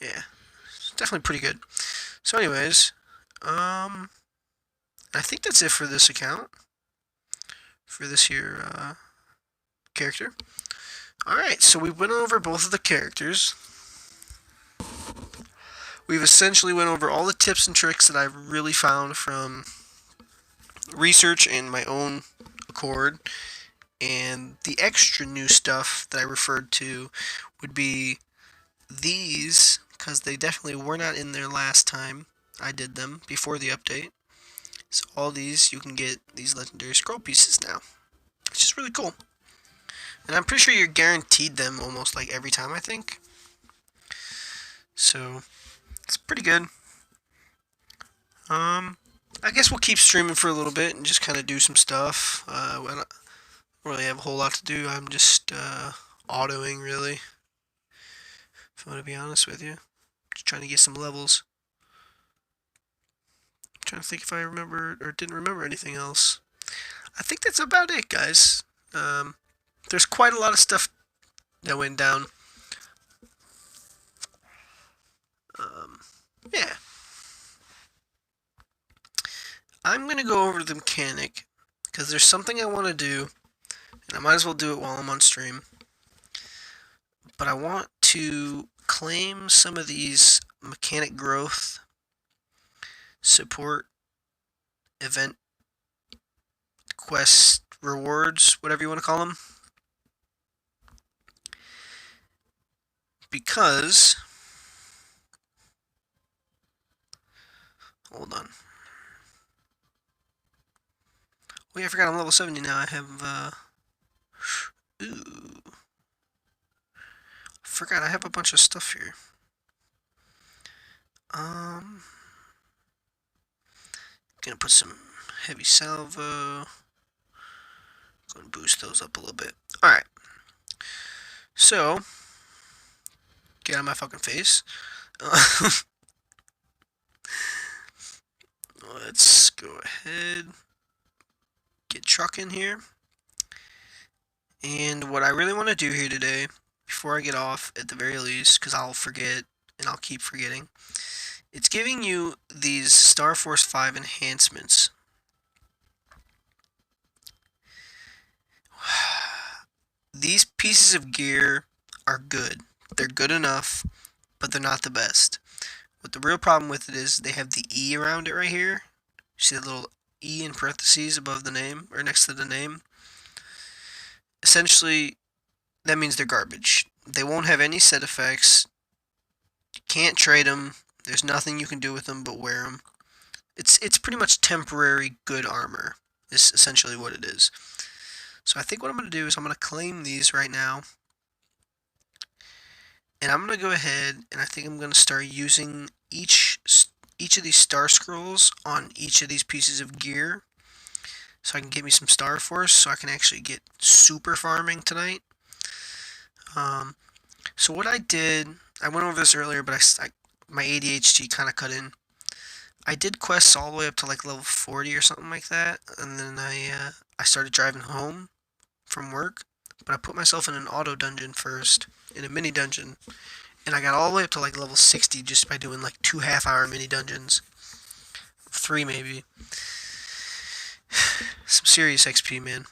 Yeah, it's definitely pretty good. So anyways, I think that's it for this account, for this here character. Alright, so we went over both of the characters. We've essentially went over all the tips and tricks that I've really found from research and my own accord. And the extra new stuff that I referred to would be these, because they definitely were not in there last time I did them, before the update. So all these, you can get these legendary scroll pieces now, which is really cool. And I'm pretty sure you're guaranteed them almost like every time, I think. So it's pretty good. I guess we'll keep streaming for a little bit and just kind of do some stuff. I don't really have a whole lot to do. I'm just autoing, really, if I want to be honest with you. Just trying to get some levels. I'm trying to think if I remember or didn't remember anything else. I think that's about it, guys. There's quite a lot of stuff that went down. Yeah. I'm going to go over the mechanic, because there's something I want to do, and I might as well do it while I'm on stream. But I want to claim some of these mechanic growth, support, event, quest, rewards, whatever you want to call them. Because, hold on. Oh yeah, I forgot I'm level 70 now. I have, ooh. Forgot I have a bunch of stuff here. Gonna put some heavy salvo. Gonna boost those up a little bit. Alright. So, get out of my fucking face. Let's go ahead. Get truck in here. And what I really want to do here today, before I get off, at the very least, because I'll forget, and I'll keep forgetting, it's giving you these Star Force 5 enhancements. These pieces of gear are good. They're good enough, but they're not the best. What the real problem with it is, they have the E around it right here. See the little E in parentheses above the name, or next to the name, essentially that means they're garbage. They won't have any set effects. You can't trade them. There's nothing you can do with them but wear them. It's pretty much temporary good armor, is essentially what it is. So I think what I'm going to do is I'm going to claim these right now. And I'm going to go ahead and I think I'm going to start using each of these star scrolls on each of these pieces of gear. So I can get me some Star Force so I can actually get super farming tonight. So what I did, I went over this earlier, but my ADHD kind of cut in. I did quests all the way up to like level 40 or something like that, and then I started driving home from work, but I put myself in an auto dungeon first, in a mini dungeon, and I got all the way up to like level 60 just by doing like 2 half-hour mini dungeons. 3 maybe. Some serious XP, man.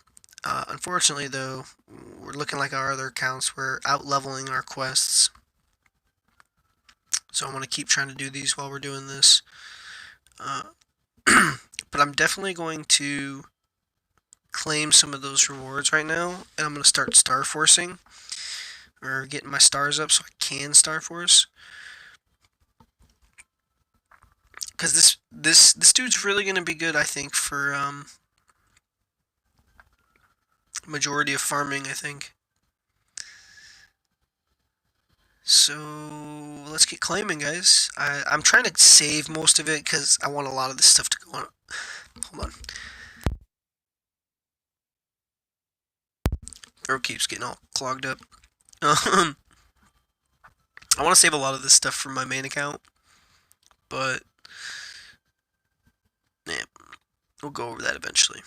Unfortunately, though, we're looking like our other accounts. We're out-leveling our quests. So I'm going to keep trying to do these while we're doing this. But I'm definitely going to claim some of those rewards right now. And I'm going to start star forcing. Or getting my stars up so I can star force. Because this dude's really going to be good, I think, for majority of farming, I think. So let's get claiming, guys. I'm trying to save most of it because I want a lot of this stuff to go on. Hold on. Throat keeps getting all clogged up. I want to save a lot of this stuff from my main account, but yeah, we'll go over that eventually.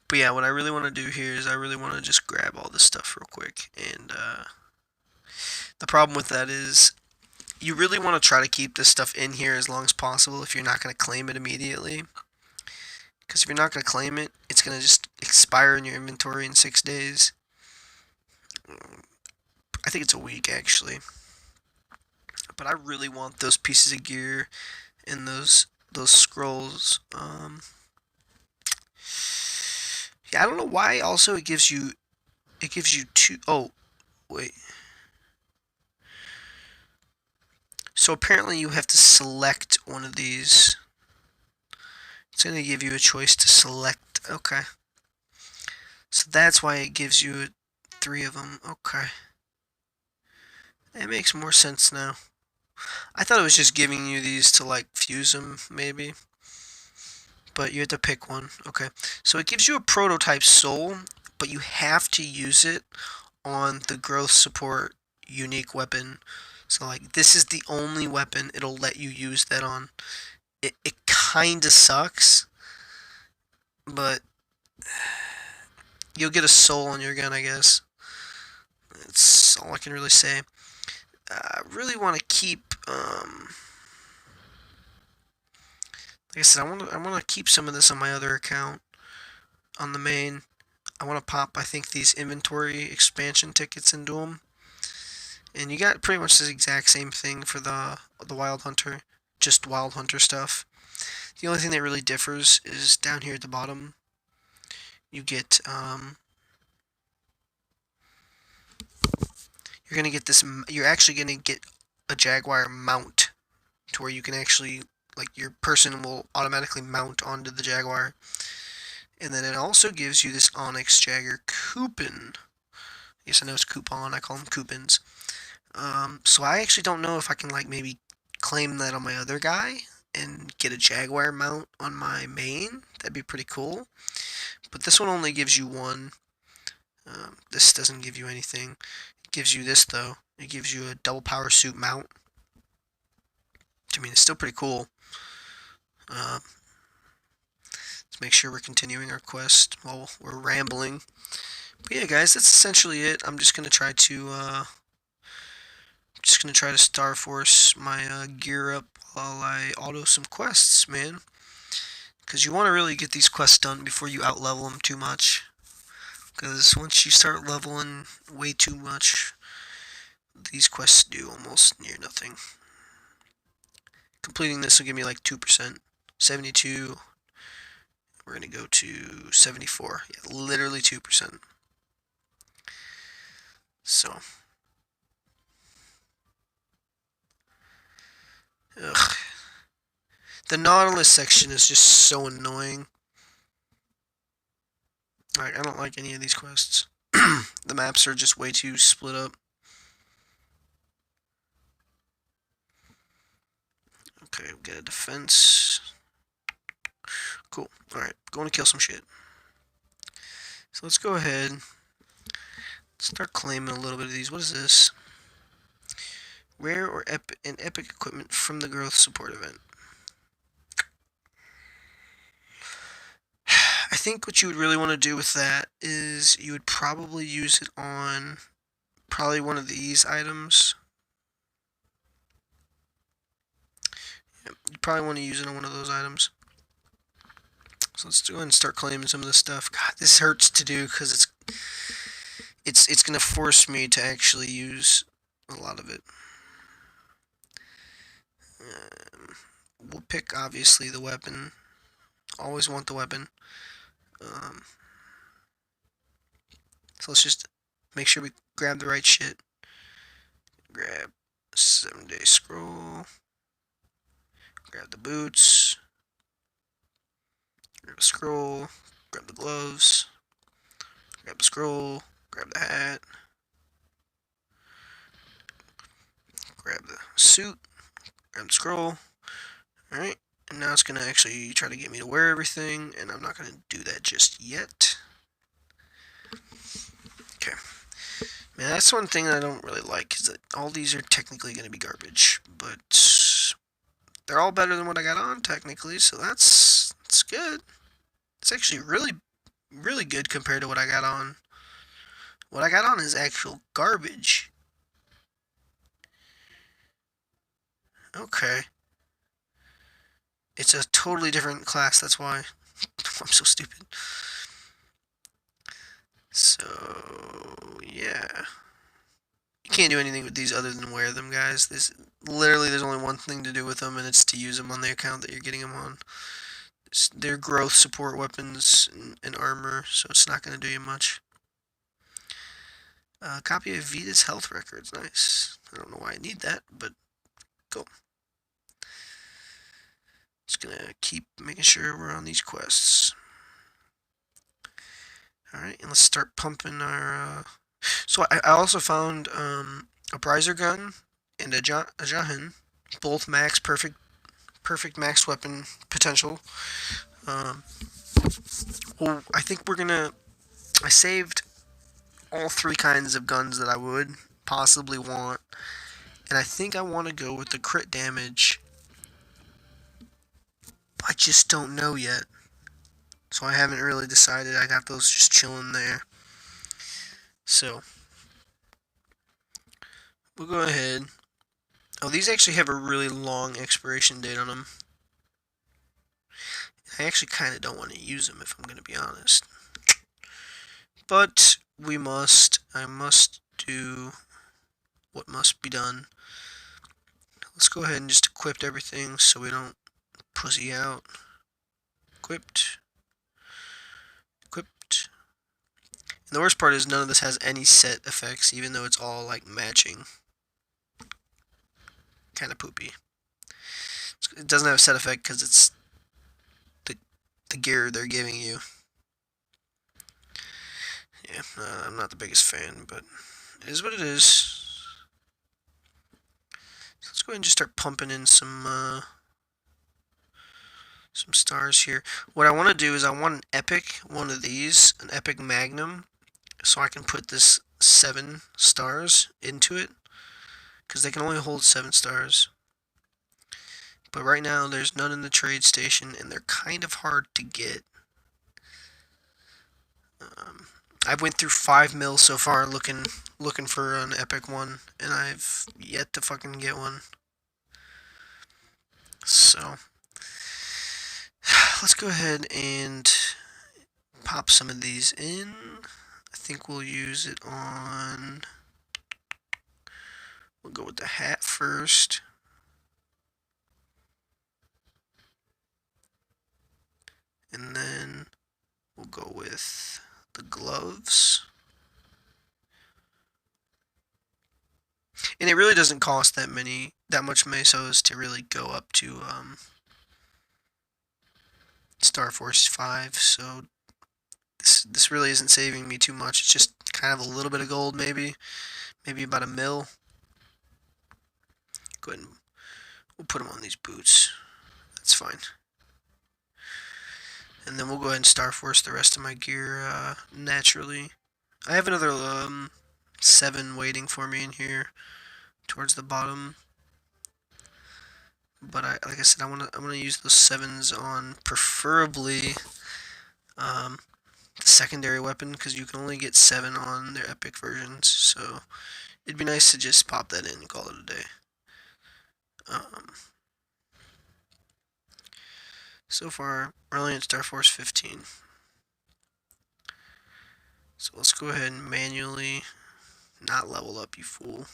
But yeah, what I really want to do here is I really want to just grab all this stuff real quick. And the problem with that is you really want to try to keep this stuff in here as long as possible if you're not going to claim it immediately. Because if you're not going to claim it, it's going to just expire in your inventory in 6 days. I think it's a week, actually. But I really want those pieces of gear and those scrolls. Yeah, I don't know why. Also, it gives you two. Oh, wait. So apparently you have to select one of these. It's going to give you a choice to select. Okay. So that's why it gives you 3 of them. Okay. That makes more sense now. I thought it was just giving you these to like fuse them, maybe. But you have to pick one. Okay. So it gives you a prototype soul, but you have to use it on the growth support unique weapon. So like this is the only weapon it'll let you use that on. It kinda sucks, but you'll get a soul on your gun, I guess. That's all I can really say. I really want to keep like I said, I want to keep some of this on my other account on the main. I want to pop, I think, these inventory expansion tickets into them. And you got pretty much the exact same thing for the Wild Hunter, just Wild Hunter stuff. The only thing that really differs is down here at the bottom. You get you're gonna get this. You're actually gonna get a Jaguar mount, to where you can actually, like, your person will automatically mount onto the Jaguar. And then it also gives you this Onyx Jagger coupon. Yes, I know it's coupon. I call them coupons. So I actually don't know if I can, like, maybe claim that on my other guy and get a Jaguar mount on my main. That'd be pretty cool. But this one only gives you one. This doesn't give you anything. It gives you this, though. It gives you a double power suit mount. I mean, it's still pretty cool. Let's make sure we're continuing our quest while we're rambling. But yeah, guys, that's essentially it. I'm just gonna try to Star Force my gear up while I auto some quests, man. Because you want to really get these quests done before you outlevel them too much. Because once you start leveling way too much, these quests do almost near nothing. completing this will give me like 2%. 72. We're going to go to 74. Yeah, literally 2%. So. Ugh. The Nautilus section is just so annoying. Like, I don't like any of these quests. The maps are just way too split up. Okay, we get a defense. Cool. Alright, going to kill some shit. So let's go ahead. Start claiming a little bit of these. What is this? Rare or epic equipment from the growth support event. I think what you would really want to do with that is you would probably use it on probably one of these items. You probably want to use it on one of those items. So let's go ahead and start claiming some of this stuff. God, this hurts to do because it's gonna force me to actually use a lot of it. We'll pick obviously the weapon. Always want the weapon. So let's just make sure we grab the right shit. Grab 7-day scroll. Grab the boots. Grab a scroll. Grab the gloves. Grab the scroll. Grab the hat. Grab the suit. Grab the scroll. Alright. And now it's going to actually try to get me to wear everything, and I'm not going to do that just yet. Okay. Man, that's one thing that I don't really like, is that all these are technically going to be garbage, but they're all better than what I got on, technically, so that's good. It's actually really, really good compared to what I got on. What I got on is actual garbage. Okay. It's a totally different class, that's why. I'm so stupid. So, yeah. You can't do anything with these other than wear them, guys. There's only one thing to do with them, and it's to use them on the account that you're getting them on. They're growth support weapons and armor, so it's not going to do you much. Copy of Vita's health records. Nice. I don't know why I need that, but cool. Just gonna keep making sure we're on these quests. Alright, and let's start pumping our... So I also found a Brizer gun and a Jahan, both max perfect max weapon potential. Well, I think we're gonna... I saved all 3 kinds of guns that I would possibly want, and I think I want to go with the crit damage. I just don't know yet, so I haven't really decided. I got those just chilling there. So we'll go ahead. Oh, these actually have a really long expiration date on them. I actually kind of don't want to use them, if I'm going to be honest. But we must. I must do what must be done. Let's go ahead and just equip everything so we don't pussy out. Equipped. Equipped. And the worst part is none of this has any set effects, even though it's all like matching. Kind of poopy. It doesn't have a set effect because it's the gear they're giving you. Yeah, I'm not the biggest fan, but it is what it is. So let's go ahead and just start pumping in some stars here. What I want to do is I want an epic one of these, an epic magnum, so I can put this 7 stars into it, because they can only hold 7 stars. But right now there's none in the trade station, and they're kind of hard to get. I've went through 5 mil so far looking for an epic one, and I've yet to fucking get one. So let's go ahead and pop some of these in. I think we'll use it on... We'll go with the hat first. with the gloves. And it really doesn't cost that much mesos to really go up to Star Force 5, so this really isn't saving me too much. It's just kind of a little bit of gold, maybe about a mil. Go ahead and we'll put them on these boots. That's fine. And then we'll go ahead and Star Force the rest of my gear naturally. I have another 7 waiting for me in here towards the bottom. But like I said, I want to use those 7s on preferably the secondary weapon, because you can only get 7 on their epic versions. So it'd be nice to just pop that in and call it a day. So far, we're only in Star Force 15. So let's go ahead and manually not level up, you fool.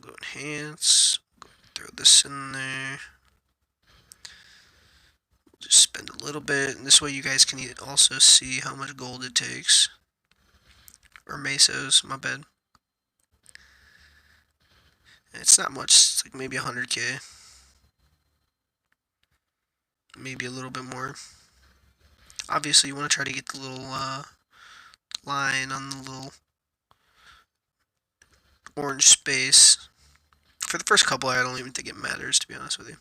Go enhance. Go throw this in there. Just spend a little bit, and this way you guys can also see how much gold it takes. Or mesos, my bad. It's not much, it's like maybe 100k. Maybe a little bit more. Obviously, you want to try to get the little line on the little orange space. For the first couple, I don't even think it matters, to be honest with you.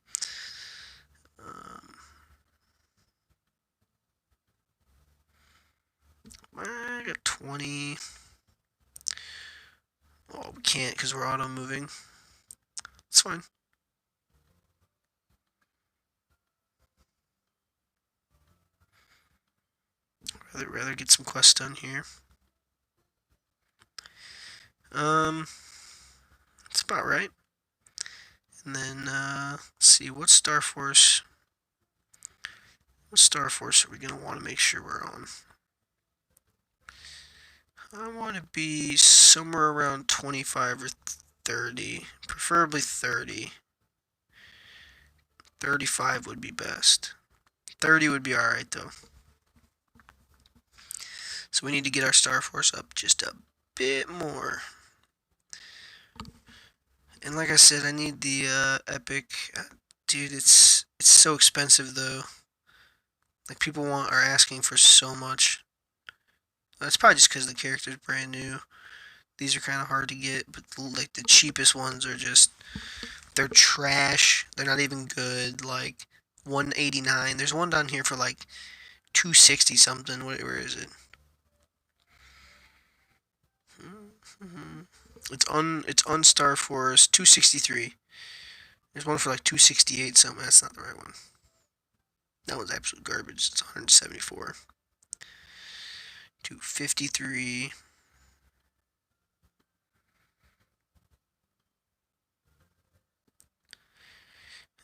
I got 20. Oh, we can't because we're auto moving. It's fine. Rather get some quests done here. That's about right. And then let's see, what Star Force are we gonna want to make sure we're on? I want to be somewhere around 25 or 30, preferably 30. 35 would be best. 30 would be alright though. So we need to get our Star Force up just a bit more. And like I said, I need the epic. Dude, it's so expensive though. Like people are asking for so much. That's probably just because the character's brand new. These are kind of hard to get, but like the cheapest ones are just, they're trash. They're not even good. Like 189. There's one down here for like 260 something. Where is it? It's on Star Force 263. There's one for like 268 something. That's not the right one. That one's absolute garbage. It's 174. 253.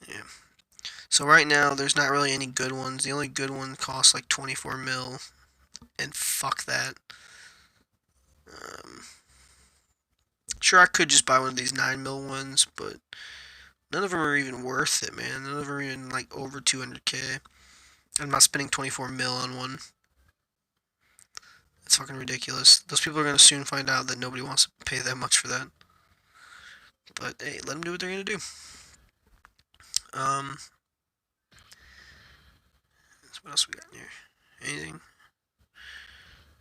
Yeah. So right now, there's not really any good ones. The only good one costs like 24 mil. And fuck that. Sure, I could just buy one of these 9 mil ones, but none of them are even worth it, man. None of them are even like over 200k. I'm not spending 24 mil on one. It's fucking ridiculous. Those people are going to soon find out that nobody wants to pay that much for that. But hey, let them do what they're going to do. What else we got in here? Anything?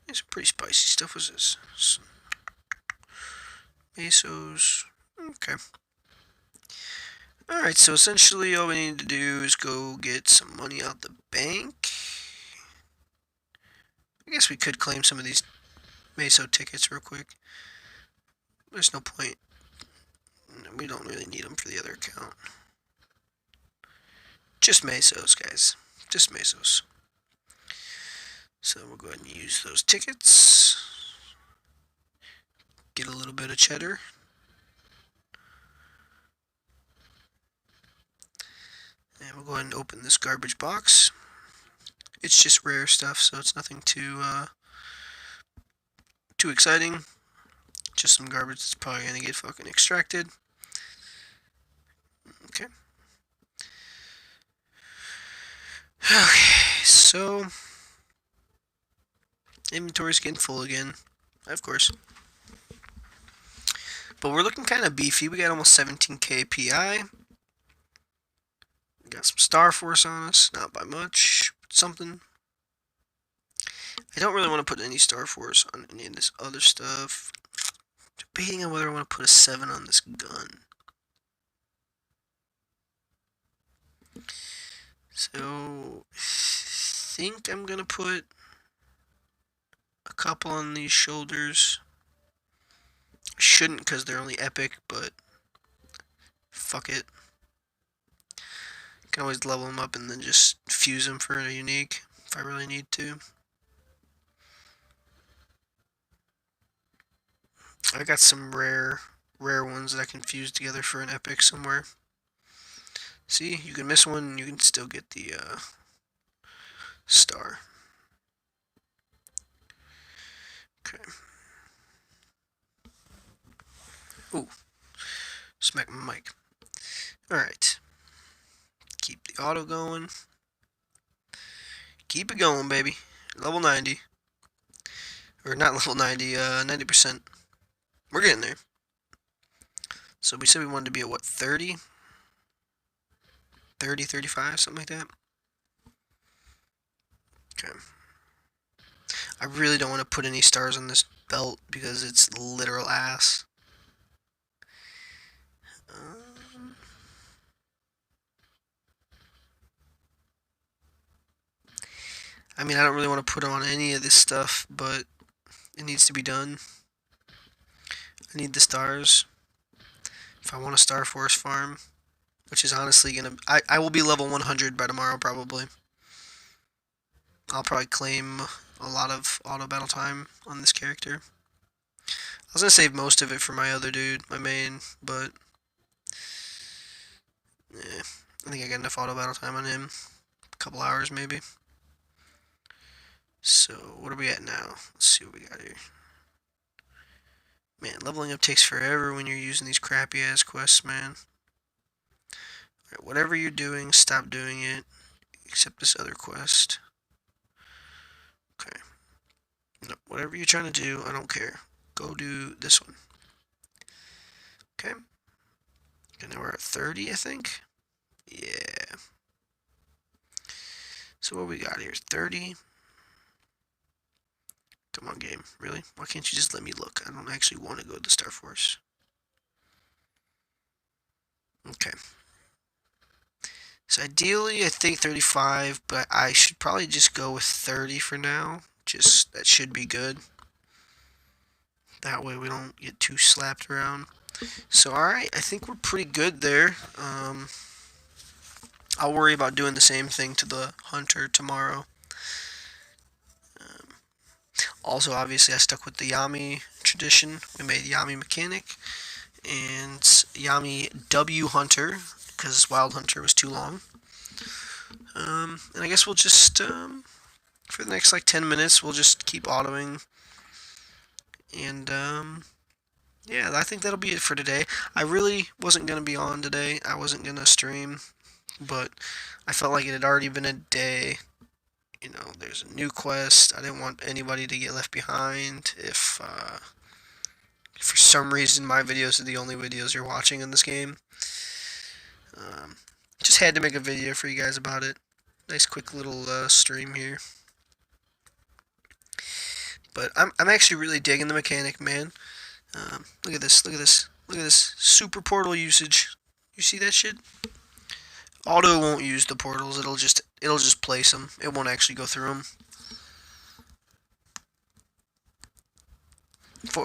It's some pretty spicy stuff. What's this? Some mesos. Okay. Alright, so essentially all we need to do is go get some money out the bank. I guess we could claim some of these meso tickets real quick. There's no point. We don't really need them for the other account. Just mesos, guys. Just mesos. So we'll go ahead and use those tickets. Get a little bit of cheddar. And we'll go ahead and open this garbage box. It's just rare stuff, so it's nothing too exciting. Just some garbage that's probably gonna get fucking extracted. Okay. Okay, so Inventory's getting full again. Of course. But we're looking kind of beefy. We got almost 17k PI. We got some Star Force on us. Not by much. But something. I don't really want to put any Star Force on any of this other stuff. Debating on whether I want to put a 7 on this gun. So, I think I'm going to put a couple on these shoulders. I shouldn't because they're only epic, but fuck it. Can always level them up and then just fuse them for a unique if I really need to. I got some rare ones that I can fuse together for an epic somewhere. See, you can miss one and you can still get the star. Okay. Ooh. Smack my mic. Alright. Keep the auto going. Keep it going, baby. Level 90. Or not level 90, 90%. We're getting there. So we said we wanted to be at what, 30? 30, 35, something like that. Okay. I really don't want to put any stars on this belt because it's literal ass. I mean, I don't really want to put on any of this stuff, but it needs to be done. I need the stars if I want a Star Force farm, which is honestly gonna. I will be level 100 by tomorrow probably. I'll probably claim a lot of auto battle time on this character. I was gonna save most of it for my other dude, my main, but yeah, I think I got enough auto battle time on him. A couple hours maybe. So what are we at now? Let's see what we got here. Man, leveling up takes forever when you're using these crappy ass quests, man. Alright, whatever you're doing, stop doing it. Except this other quest. Okay. No, whatever you're trying to do, I don't care. Go do this one. Okay. Okay, now we're at 30, I think. Yeah. So what we got here? 30. Come on, game. Really? Why can't you just let me look? I don't actually want to go to Star Force. Okay. So ideally, I think 35, but I should probably just go with 30 for now. Just, that should be good. That way we don't get too slapped around. So, alright, I think we're pretty good there. I'll worry about doing the same thing to the Hunter tomorrow. Also, obviously, I stuck with the Yami tradition. We made Yami Mechanic and Yami W Hunter because Wild Hunter was too long. And I guess we'll just, for the next like 10 minutes, we'll just keep autoing. And, yeah, I think that'll be it for today. I really wasn't going to be on today. I wasn't going to stream, but I felt like it had already been a day. You know, there's a new quest. I didn't want anybody to get left behind. If for some reason my videos are the only videos you're watching in this game, just had to make a video for you guys about it. Nice quick little stream here. But I'm actually really digging the mechanic, man. Look at this, look at this, look at this super portal usage. You see that shit? Auto won't use the portals. It'll just place them. It won't actually go through them.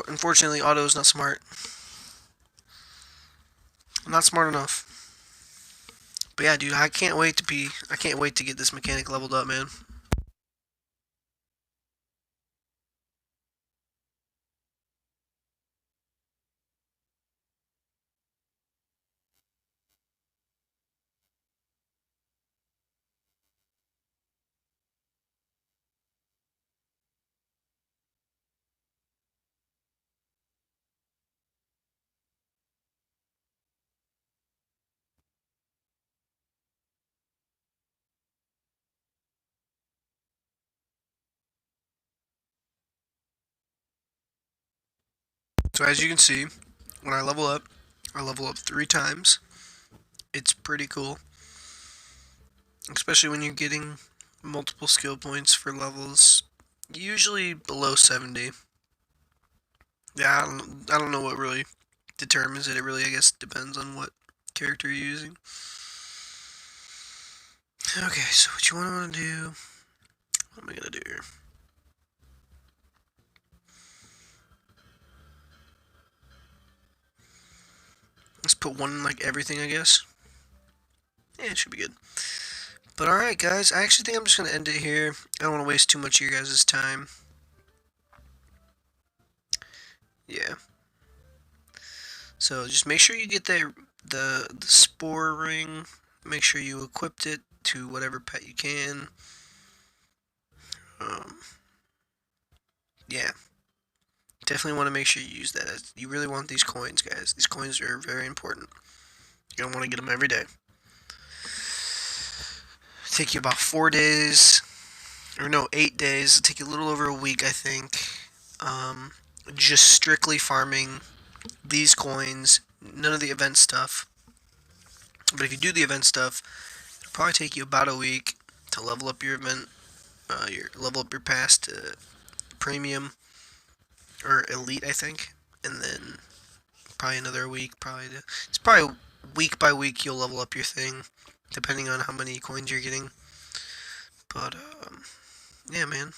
Unfortunately, Auto is not smart. Not smart enough. But yeah, dude, I can't wait to get this mechanic leveled up, man. So as you can see, when I level up 3 times. It's pretty cool, especially when you're getting multiple skill points for levels usually below 70. Yeah, I don't know what really determines it. It really, I guess, depends on what character you're using. Okay, so what you want to do? What am I gonna do here? Let's put one in like everything, I guess. Yeah, it should be good. But alright, guys, I actually think I'm just gonna end it here. I don't want to waste too much of your guys' time. Yeah. So just make sure you get the spore ring. Make sure you equipped it to whatever pet you can. Yeah. Definitely want to make sure you use that. You really want these coins, guys. These coins are very important. You're going to want to get them every day. It'll take you about 4 days. Or no, 8 days. It'll take you a little over a week, I think. Just strictly farming these coins. None of the event stuff. But if you do the event stuff, it'll probably take you about a week to level up your event. Level up your pass to premium. Or elite, I think. And then probably another week. It's probably week by week you'll level up your thing, depending on how many coins you're getting. But yeah, man.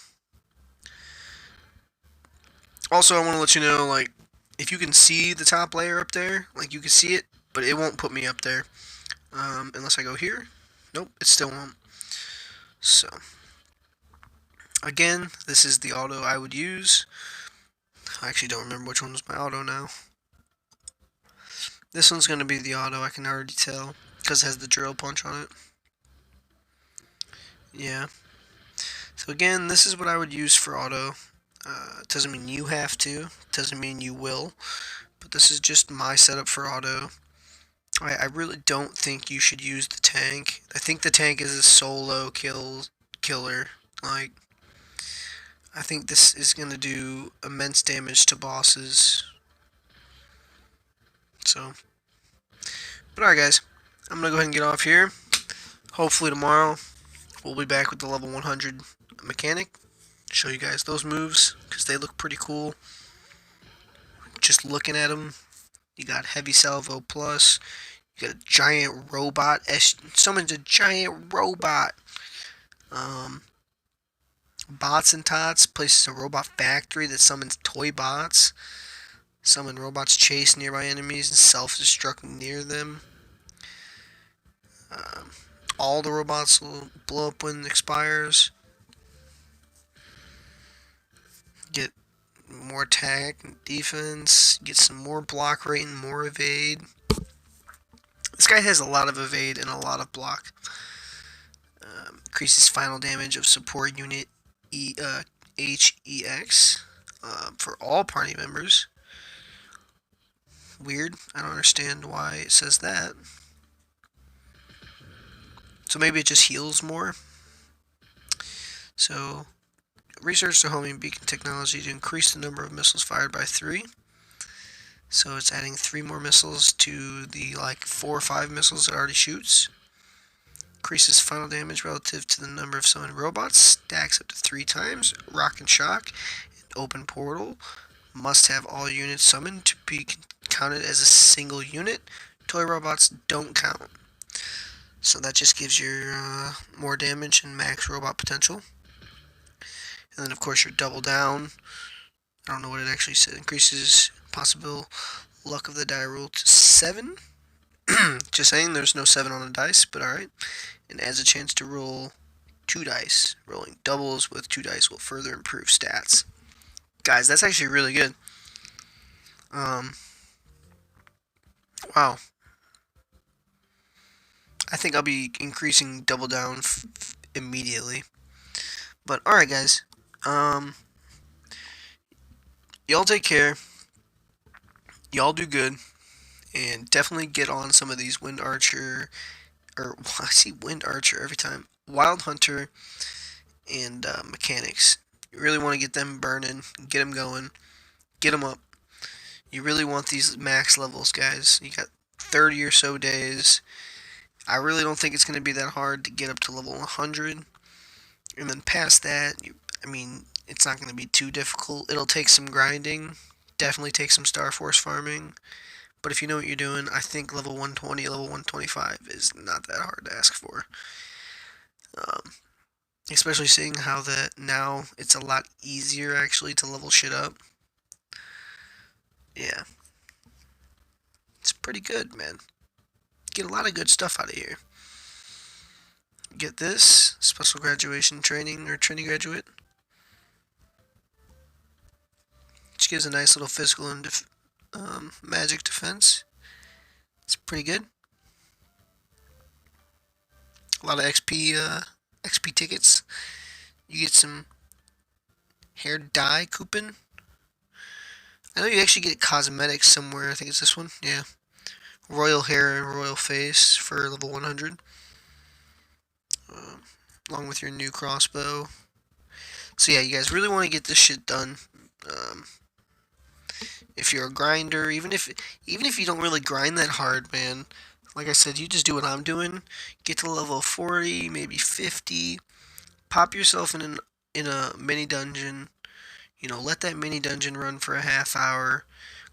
Also, I want to let you know, like, if you can see the top layer up there, like you can see it, but it won't put me up there unless I go here. Nope, it still won't. So again, this is the auto I would use. I actually don't remember which one was my auto now. This one's going to be the auto, I can already tell, because it has the drill punch on it. Yeah. So again, this is what I would use for auto. It doesn't mean you have to. It doesn't mean you will. But this is just my setup for auto. I really don't think you should use the tank. I think the tank is a solo killer. Like, I think this is going to do immense damage to bosses. So, but alright guys, I'm going to go ahead and get off here. Hopefully tomorrow we'll be back with the level 100 mechanic. Show you guys those moves, because they look pretty cool. Just looking at them, you got Heavy Salvo Plus, you got a giant robot, summons a giant robot. Bots and Tots places a robot factory that summons toy bots. Summon robots chase nearby enemies and self-destruct near them. All the robots will blow up when it expires. Get more attack and defense. Get some more block rate and more evade. This guy has a lot of evade and a lot of block. Increases final damage of support unit HEX for all party members. Weird. I don't understand why it says that. So maybe it just heals more. So, research the homing beacon technology to increase the number of missiles fired by 3. So it's adding 3 more missiles to the like 4 or 5 missiles it already shoots. Increases final damage relative to the number of summoned robots. Stacks up to 3 times. Rock and shock. Open portal. Must have all units summoned to be counted as a single unit. Toy robots don't count. So that just gives you more damage and max robot potential. And then of course your double down. I don't know what it actually said. Increases possible luck of the die roll to 7. Just saying, there's no 7 on the dice, but alright. And adds a chance to roll 2 dice. Rolling doubles with 2 dice will further improve stats. Guys, that's actually really good. Wow. I think I'll be increasing double down immediately. But alright guys. Y'all take care. Y'all do good. And definitely get on some of these Wind Archer, or I see Wind Archer every time, Wild Hunter, and mechanics. You really want to get them burning, get them going, get them up. You really want these max levels, guys. You got 30 or so days. I really don't think it's going to be that hard to get up to level 100. And then past that, it's not going to be too difficult. It'll take some grinding. Definitely take some Star Force farming. But if you know what you're doing, I think level 120, level 125 is not that hard to ask for. Um, Especially seeing how that now it's a lot easier actually to level shit up. Yeah, it's pretty good, man. Get a lot of good stuff out of here. Get this special graduation training or training graduate, which gives a nice little physical and magic defense. It's pretty good. A lot of XP tickets. You get some hair dye coupon. I know you actually get cosmetics somewhere. I think it's this one. Yeah. Royal hair and royal face for level 100. Along with your new crossbow. So yeah, you guys really want to get this shit done. If you're a grinder, even if you don't really grind that hard, man, like I said, you just do what I'm doing. Get to level 40, maybe 50. Pop yourself in a mini dungeon. Let that mini dungeon run for a half hour.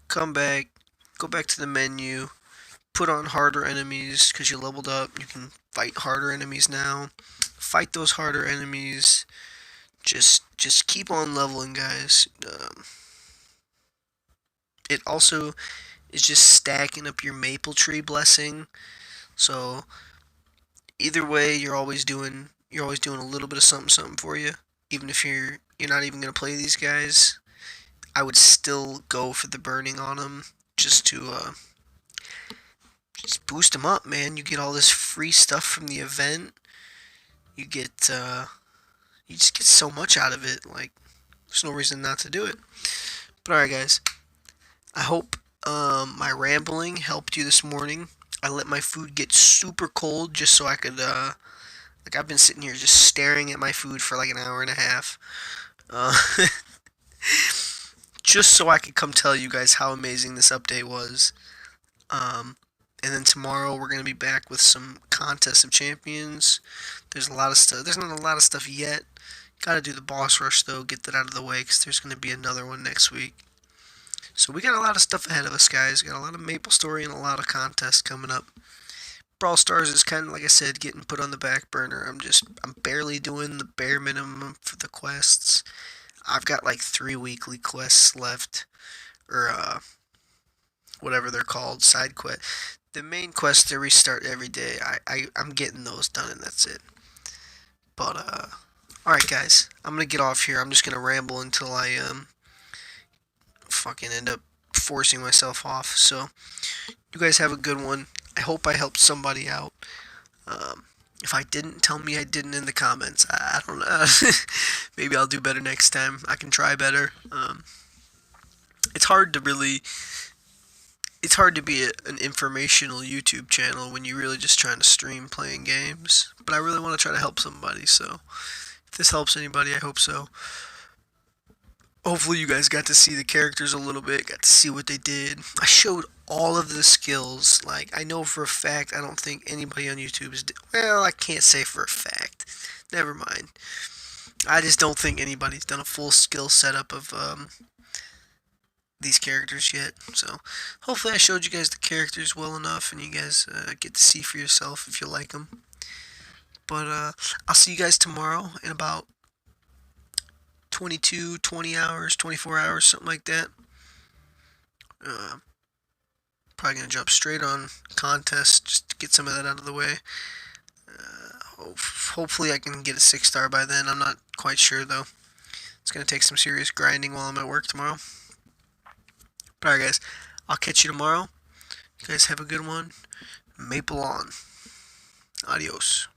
Come back, go back to the menu. Put on harder enemies because you leveled up. You can fight harder enemies now. Fight those harder enemies. Just keep on leveling, guys. It also is just stacking up your maple tree blessing. So either way, you're always doing a little bit of something for you. Even if you're not even gonna play these guys, I would still go for the burning on them just to just boost them up, man. You get all this free stuff from the event. You just get so much out of it. Like, there's no reason not to do it. But alright, guys. I hope my rambling helped you this morning. I let my food get super cold just so I could, I've been sitting here just staring at my food for like an hour and a half. Uh, just so I could come tell you guys how amazing this update was. And then tomorrow we're going to be back with some Contest of Champions. There's a lot of stuff. There's not a lot of stuff yet. Got to do the boss rush, though. Get that out of the way, because there's going to be another one next week. So we got a lot of stuff ahead of us, guys. Got a lot of MapleStory and a lot of contests coming up. Brawl Stars is kind of, like I said, getting put on the back burner. I'm barely doing the bare minimum for the quests. I've got like 3 weekly quests left, or whatever they're called, side quest. The main quests they restart every day. I'm getting those done, and that's it. But all right, guys, I'm gonna get off here. I'm just gonna ramble until I fucking end up forcing myself off. So you guys have a good one. I hope I helped somebody out. If I didn't, tell me I didn't in the comments. I don't know. Maybe I'll do better next time. I can try better. It's hard to be an informational YouTube channel when you're really just trying to stream playing games. But I really want to try to help somebody, so if this helps anybody, I hope so. Hopefully you guys got to see the characters a little bit, got to see what they did. I showed all of the skills. Like, I know for a fact, I don't think anybody on YouTube is... Well, I can't say for a fact. Never mind. I just don't think anybody's done a full skill setup of these characters yet. So hopefully I showed you guys the characters well enough and you guys get to see for yourself if you like them. But I'll see you guys tomorrow in about 20 hours, 24 hours, something like that. Probably going to jump straight on contest just to get some of that out of the way. Hopefully I can get a 6-star by then. I'm not quite sure though. It's going to take some serious grinding while I'm at work tomorrow. But alright, guys, I'll catch you tomorrow. You guys have a good one. Maple on. Adios.